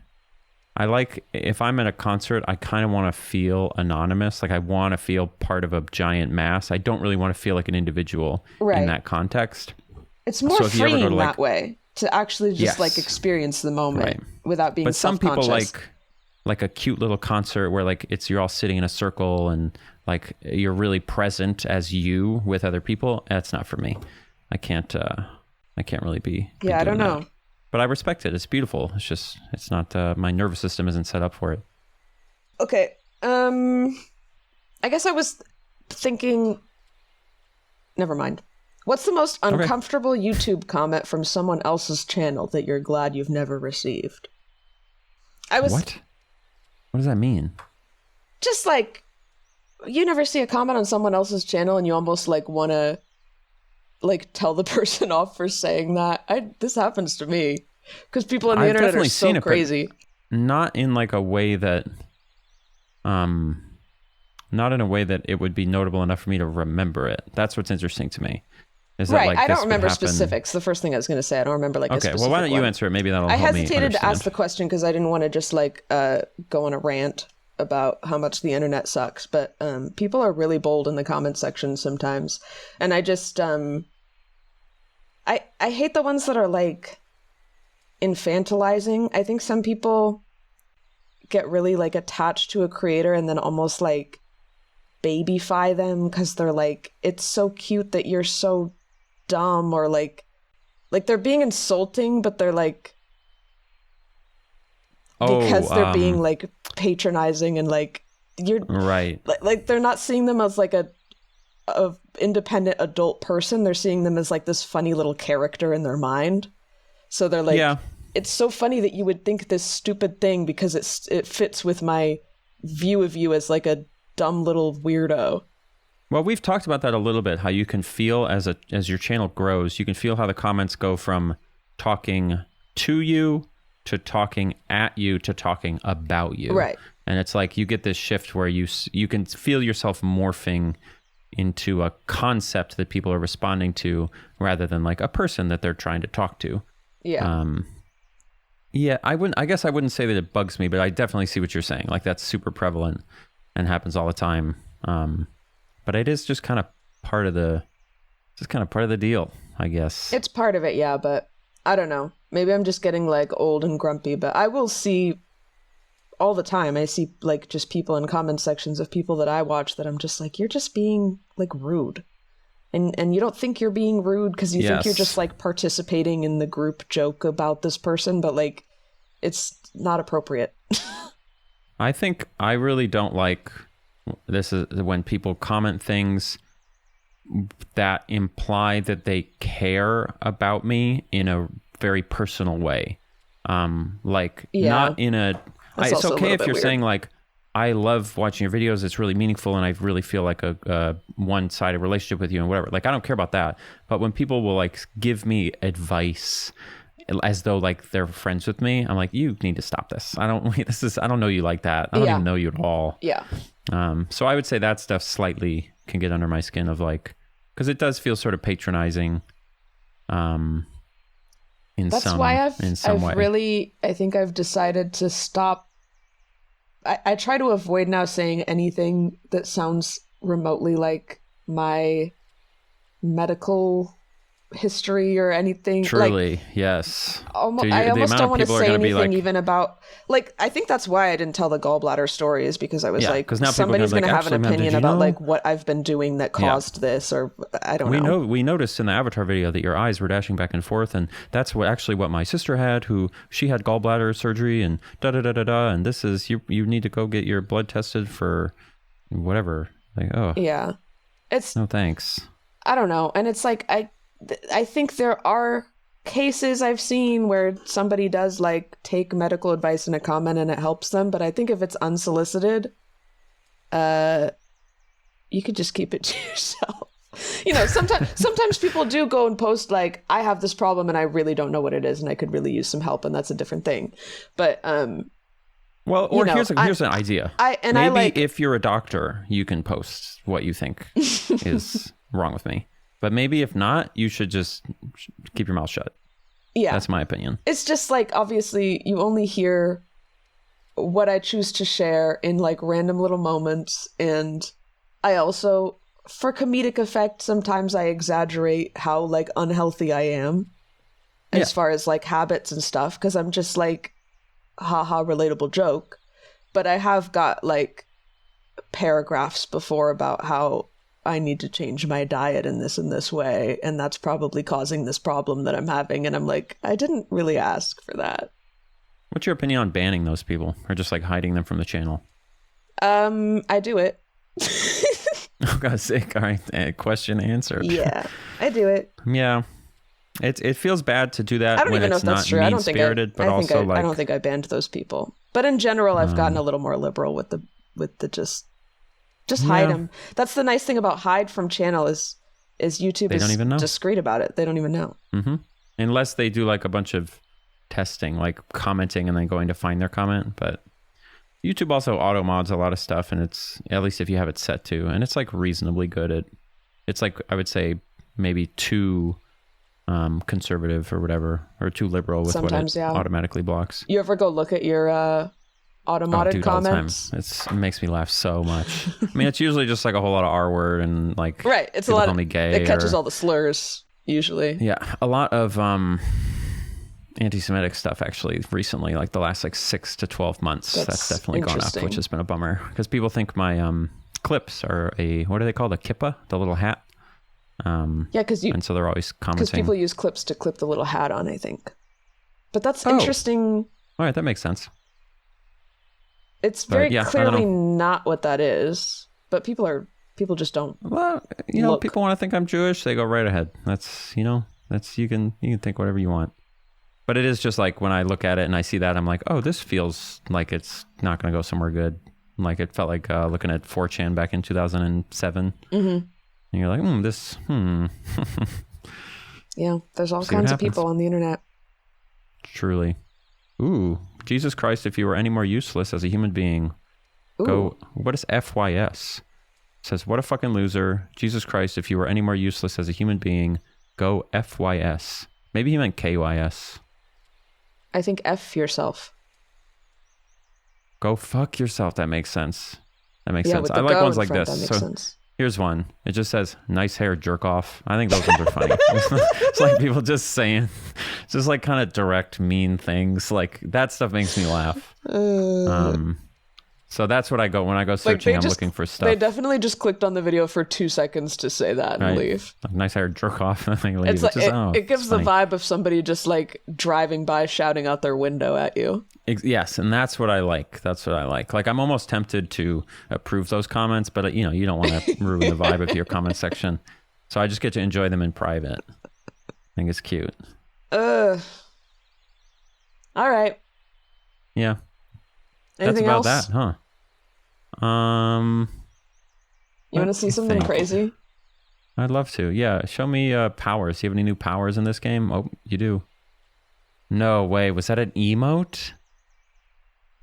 [SPEAKER 2] I like, if I'm at a concert, I kind of want to feel anonymous. Like I want to feel part of a giant mass. I don't really want to feel like an individual in that context.
[SPEAKER 1] It's more freeing that way, to actually just like experience the moment without being self-conscious. But some people like a cute little concert where like you're all sitting in a circle and like you're really present as you with other people. That's not for me. I can't really be I don't know.
[SPEAKER 2] That. But I respect it. It's beautiful. It's just, it's not, my nervous system isn't set up for it.
[SPEAKER 1] Okay. I guess I was thinking, never mind. What's the most uncomfortable YouTube comment from someone else's channel that you're glad you've never received?
[SPEAKER 2] What? What does that mean?
[SPEAKER 1] Just like, you never see a comment on someone else's channel and you almost like want to like tell the person off for saying that. This happens to me because people on the internet are so crazy.
[SPEAKER 2] Not in like a way that, not in a way that it would be notable enough for me to remember it. That's what's interesting to me. Is that like,
[SPEAKER 1] I don't remember specifics. The first thing I was going to say, I don't remember like a specific
[SPEAKER 2] well, why don't you answer it? Maybe that'll help me understand.
[SPEAKER 1] I hesitated to ask the question because I didn't want to just like go on a rant about how much the internet sucks. But people are really bold in the comment section sometimes, and I just I hate the ones that are like infantilizing. I think some people get really like attached to a creator and then almost like babyfy them because they're like, it's so cute that you're so dumb, or like they're being insulting, but they're like, because they're being like patronizing and like you're
[SPEAKER 2] right.
[SPEAKER 1] Like they're not seeing them as like a independent adult person. They're seeing them as like this funny little character in their mind. So they're like, it's so funny that you would think this stupid thing because it fits with my view of you as like a dumb little weirdo.
[SPEAKER 2] Well, we've talked about that a little bit, how you can feel as your channel grows, you can feel how the comments go from talking to you to talking at you to talking about you.
[SPEAKER 1] Right.
[SPEAKER 2] And it's like you get this shift where you can feel yourself morphing into a concept that people are responding to rather than like a person that they're trying to talk to.
[SPEAKER 1] Yeah.
[SPEAKER 2] I guess I wouldn't say that it bugs me, but I definitely see what you're saying. Like that's super prevalent and happens all the time. But it is just kind of part of the deal, I guess.
[SPEAKER 1] It's part of it, yeah, but I don't know. Maybe I'm just getting like old and grumpy, but I will see all the time. I see like just people in comment sections of people that I watch that I'm just like, you're just being like rude. And you don't think you're being rude because you think you're just like participating in the group joke about this person, but like it's not appropriate.
[SPEAKER 2] I think I really don't like this is when people comment things that imply that they care about me in a very personal way. Not in a... It's okay if you're weird. Saying like, I love watching your videos, it's really meaningful and I really feel like a one-sided relationship with you and whatever. Like, I don't care about that. But when people will like give me advice as though like they're friends with me, I'm like, you need to stop this. I don't know you like that. I don't even know you at all.
[SPEAKER 1] Yeah.
[SPEAKER 2] So I would say that stuff slightly can get under my skin of like, because it does feel sort of patronizing.
[SPEAKER 1] That's why I think I've decided to stop. I try to avoid now saying anything that sounds remotely like my medical history or anything.
[SPEAKER 2] Truly, yes.
[SPEAKER 1] I almost don't want to say anything even about, like, I think that's why I didn't tell the gallbladder story, is because I was like, now somebody's going to have an opinion about like what I've been doing that caused this, or I don't know.
[SPEAKER 2] We noticed in the Avatar video that your eyes were dashing back and forth, and that's what my sister had, she had gallbladder surgery, and da-da-da-da-da, and this is, you need to go get your blood tested for whatever. Like, oh.
[SPEAKER 1] Yeah. It's...
[SPEAKER 2] No, thanks.
[SPEAKER 1] I don't know. And it's like, I think there are cases I've seen where somebody does like take medical advice in a comment and it helps them, but I think if it's unsolicited, you could just keep it to yourself. You know, sometimes people do go and post like, I have this problem and I really don't know what it is and I could really use some help, and that's a different thing. But
[SPEAKER 2] well, or here's an idea. Maybe if you're a doctor, you can post what you think is wrong with me. But maybe if not, you should just keep your mouth shut. Yeah. That's my opinion.
[SPEAKER 1] It's just like, obviously, you only hear what I choose to share in like random little moments. And I also, for comedic effect, sometimes I exaggerate how like unhealthy I am as far as like habits and stuff. Because I'm just like, haha, relatable joke. But I have got like paragraphs before about how I need to change my diet in this way, and that's probably causing this problem that I'm having. And I'm like, I didn't really ask for that.
[SPEAKER 2] What's your opinion on banning those people, or just like hiding them from the channel?
[SPEAKER 1] I do it.
[SPEAKER 2] Oh, God's sake. All right. Question answered.
[SPEAKER 1] Yeah, I do it.
[SPEAKER 2] Yeah. It feels bad to do that when it's not mean-spirited, but also like...
[SPEAKER 1] I don't think I banned those people. But in general, I've gotten a little more liberal with the just hide them. That's the nice thing about hide from channel is YouTube is discreet about it. They don't even know.
[SPEAKER 2] Mm-hmm. Unless they do like a bunch of testing, like commenting and then going to find their comment. But YouTube also auto mods a lot of stuff, and it's, at least if you have it set to, and it's like reasonably good at, it's like, I would say maybe too conservative or whatever, or too liberal with sometimes, what it automatically blocks.
[SPEAKER 1] You ever go look at your auto-modded comments?
[SPEAKER 2] It makes me laugh so much. I mean, it's usually just like a whole lot of R word and like,
[SPEAKER 1] right. It's a lot of, gay, it catches all the slurs usually.
[SPEAKER 2] Yeah. A lot of anti-Semitic stuff actually recently, like the last like 6 to 12 months. That's definitely gone up, which has been a bummer because people think my clips are what are they called? A kippah, the little hat. And so they're always commenting.
[SPEAKER 1] Because people use clips to clip the little hat on, I think. But that's interesting.
[SPEAKER 2] All right, that makes sense.
[SPEAKER 1] It's very clearly not what that is, but people just don't.
[SPEAKER 2] Well, people want to think I'm Jewish. They go right ahead. That's you can think whatever you want. But it is just like when I look at it and I see that, I'm like, oh, this feels like it's not going to go somewhere good. Like it felt like looking at 4chan back in 2007. Mm-hmm. And you're like,
[SPEAKER 1] Yeah, there's all kinds of people on the internet.
[SPEAKER 2] Truly. Ooh, Jesus Christ, if you were any more useless as a human being, go, what is FYS? It says, what a fucking loser. Jesus Christ, if you were any more useless as a human being, go FYS. Maybe he meant KYS.
[SPEAKER 1] I think F yourself.
[SPEAKER 2] Go fuck yourself. That makes sense. I like ones like this. So here's one. It just says, nice hair, jerk off. I think those ones are funny. It's like people just saying, just like kind of direct, mean things. Like that stuff makes me laugh. So that's what I go when I go searching. I'm looking for stuff.
[SPEAKER 1] They definitely just clicked on the video for 2 seconds to say that and leave.
[SPEAKER 2] Like, nice hair, jerk off, and they leave.
[SPEAKER 1] It's like, it gives the vibe of somebody just like driving by, shouting out their window at you.
[SPEAKER 2] Yes, and that's what I like. That's what I like. Like I'm almost tempted to approve those comments, but you don't want to ruin the vibe of your comment section. So I just get to enjoy them in private. I think it's cute.
[SPEAKER 1] All right.
[SPEAKER 2] Yeah.
[SPEAKER 1] Anything
[SPEAKER 2] that's about
[SPEAKER 1] else?
[SPEAKER 2] that, huh?
[SPEAKER 1] You want to see something crazy?
[SPEAKER 2] I'd love to. Yeah, show me powers. Do you have any new powers in this game? Oh, you do. No way. Was that an emote?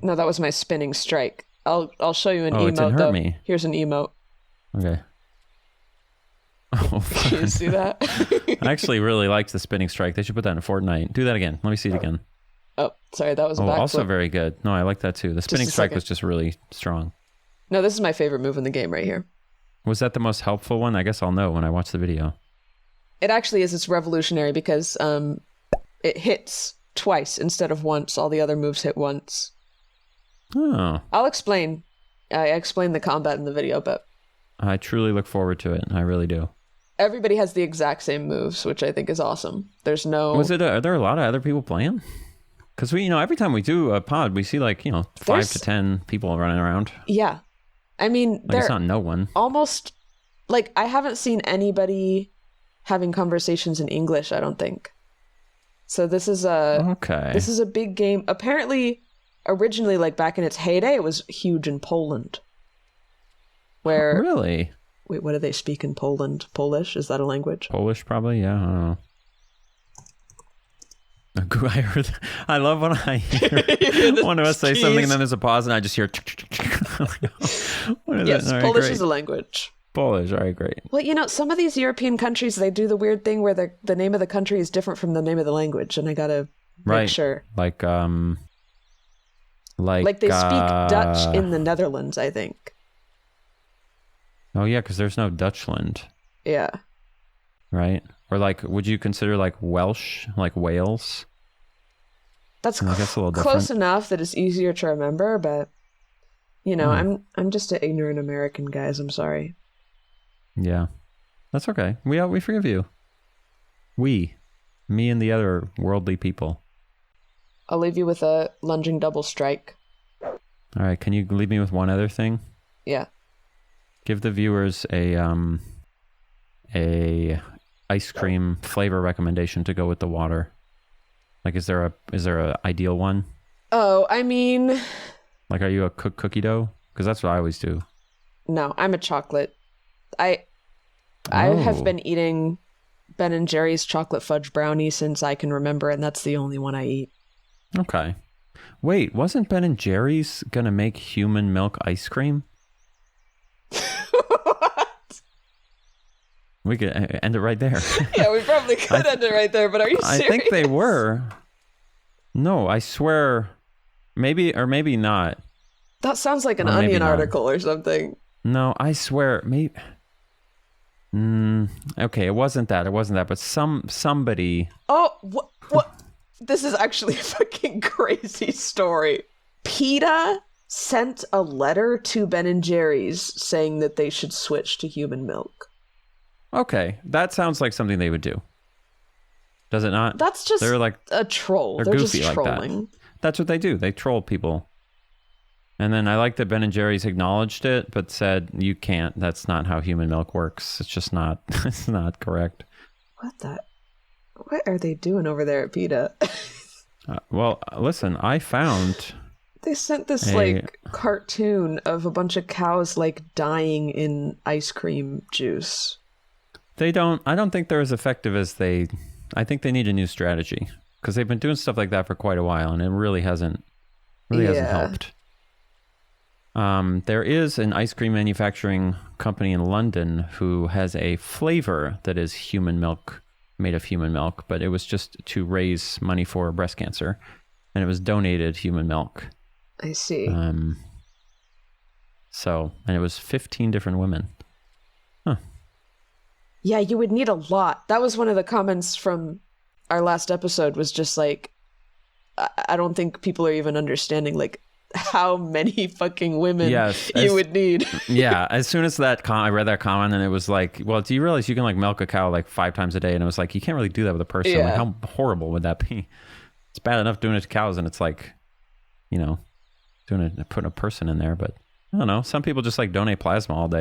[SPEAKER 1] No, that was my spinning strike. I'll show you an emote.
[SPEAKER 2] It didn't hurt me.
[SPEAKER 1] Here's an emote.
[SPEAKER 2] Okay. Oh,
[SPEAKER 1] Can you see that?
[SPEAKER 2] I actually really liked the spinning strike. They should put that in Fortnite. Do that again. Let me see it again.
[SPEAKER 1] Oh, sorry, that was a backflip.
[SPEAKER 2] Also very good. No, I like that too. The spinning strike was just really strong.
[SPEAKER 1] No, this is my favorite move in the game right here.
[SPEAKER 2] Was that the most helpful one? I guess I'll know when I watch the video.
[SPEAKER 1] It actually is. It's revolutionary because it hits twice instead of once. All the other moves hit once.
[SPEAKER 2] Oh.
[SPEAKER 1] I'll explain. I explained the combat in the video, but
[SPEAKER 2] I truly look forward to it. I really do.
[SPEAKER 1] Everybody has the exact same moves, which I think is awesome. There's no...
[SPEAKER 2] Are there a lot of other people playing? Because we, every time we do a pod, we see 5 to 10 people running around.
[SPEAKER 1] Yeah. I mean,
[SPEAKER 2] it's not no one.
[SPEAKER 1] Almost, I haven't seen anybody having conversations in English, I don't think. So this is a big game. Apparently, originally, back in its heyday, it was huge in Poland. Where...
[SPEAKER 2] Really?
[SPEAKER 1] Wait, what do they speak in Poland? Polish? Is that a language?
[SPEAKER 2] Polish, probably, yeah. I don't know. I love when I hear one of us say something and then there's a pause and I just hear...
[SPEAKER 1] Yes, right, Polish is a language.
[SPEAKER 2] Polish, all right, great.
[SPEAKER 1] Well, some of these European countries, they do the weird thing where the name of the country is different from the name of the language, and I gotta make sure.
[SPEAKER 2] Like they
[SPEAKER 1] speak Dutch in the Netherlands, I think.
[SPEAKER 2] Oh, yeah, because there's no Dutchland.
[SPEAKER 1] Yeah.
[SPEAKER 2] Right? Or would you consider Welsh, like Wales?
[SPEAKER 1] That's I guess a little close enough that it's easier to remember, but, I'm just an ignorant American, guys. I'm sorry.
[SPEAKER 2] Yeah. That's okay. We forgive you. Me and the other worldly people.
[SPEAKER 1] I'll leave you with a lunging double strike.
[SPEAKER 2] All right. Can you leave me with one other thing?
[SPEAKER 1] Yeah.
[SPEAKER 2] Give the viewers a ice cream flavor recommendation to go with the water. Is there a ideal one?
[SPEAKER 1] Oh, I mean,
[SPEAKER 2] are you a cookie dough? Because that's what I always do.
[SPEAKER 1] No, I'm a chocolate. I have been eating Ben and Jerry's chocolate fudge brownie since I can remember, and that's the only one I eat.
[SPEAKER 2] Okay. Wait, wasn't Ben and Jerry's gonna make human milk ice cream?
[SPEAKER 1] What?
[SPEAKER 2] We could end it right there.
[SPEAKER 1] Yeah, we probably could end it right there, but are you serious?
[SPEAKER 2] I think they were. No, I swear. Maybe or maybe not.
[SPEAKER 1] That sounds like an Onion article or something.
[SPEAKER 2] No, I swear. Maybe. Okay, it wasn't that. But somebody.
[SPEAKER 1] Oh, what? This is actually a fucking crazy story. PETA sent a letter to Ben and Jerry's saying that they should switch to human milk.
[SPEAKER 2] Okay, that sounds like something they would do. Does it not?
[SPEAKER 1] That's just a troll. They're
[SPEAKER 2] goofy
[SPEAKER 1] just trolling.
[SPEAKER 2] Like that. That's what they do. They troll people. And then I like that Ben and Jerry's acknowledged it, but said, you can't. That's not how human milk works. It's just not. It's not correct.
[SPEAKER 1] What are they doing over there at PETA?
[SPEAKER 2] Well, listen, I found...
[SPEAKER 1] They sent this cartoon of a bunch of cows dying in ice cream juice.
[SPEAKER 2] I don't think they're as effective as I think they need a new strategy because they've been doing stuff like that for quite a while and it really hasn't helped. There is an ice cream manufacturing company in London who has a flavor that is human milk, made of human milk, but it was just to raise money for breast cancer and it was donated human milk.
[SPEAKER 1] I see.
[SPEAKER 2] And it was 15 different women. Huh.
[SPEAKER 1] Yeah, you would need a lot. That was one of the comments from our last episode was just I don't think people are even understanding how many fucking women you would need.
[SPEAKER 2] Yeah, as soon as I read that comment and it was well, do you realize you can milk a cow 5 times a day? And it was you can't really do that with a person.
[SPEAKER 1] Yeah.
[SPEAKER 2] How horrible would that be? It's bad enough doing it to cows and it's putting a person in there, but I don't know. Some people just donate plasma all day.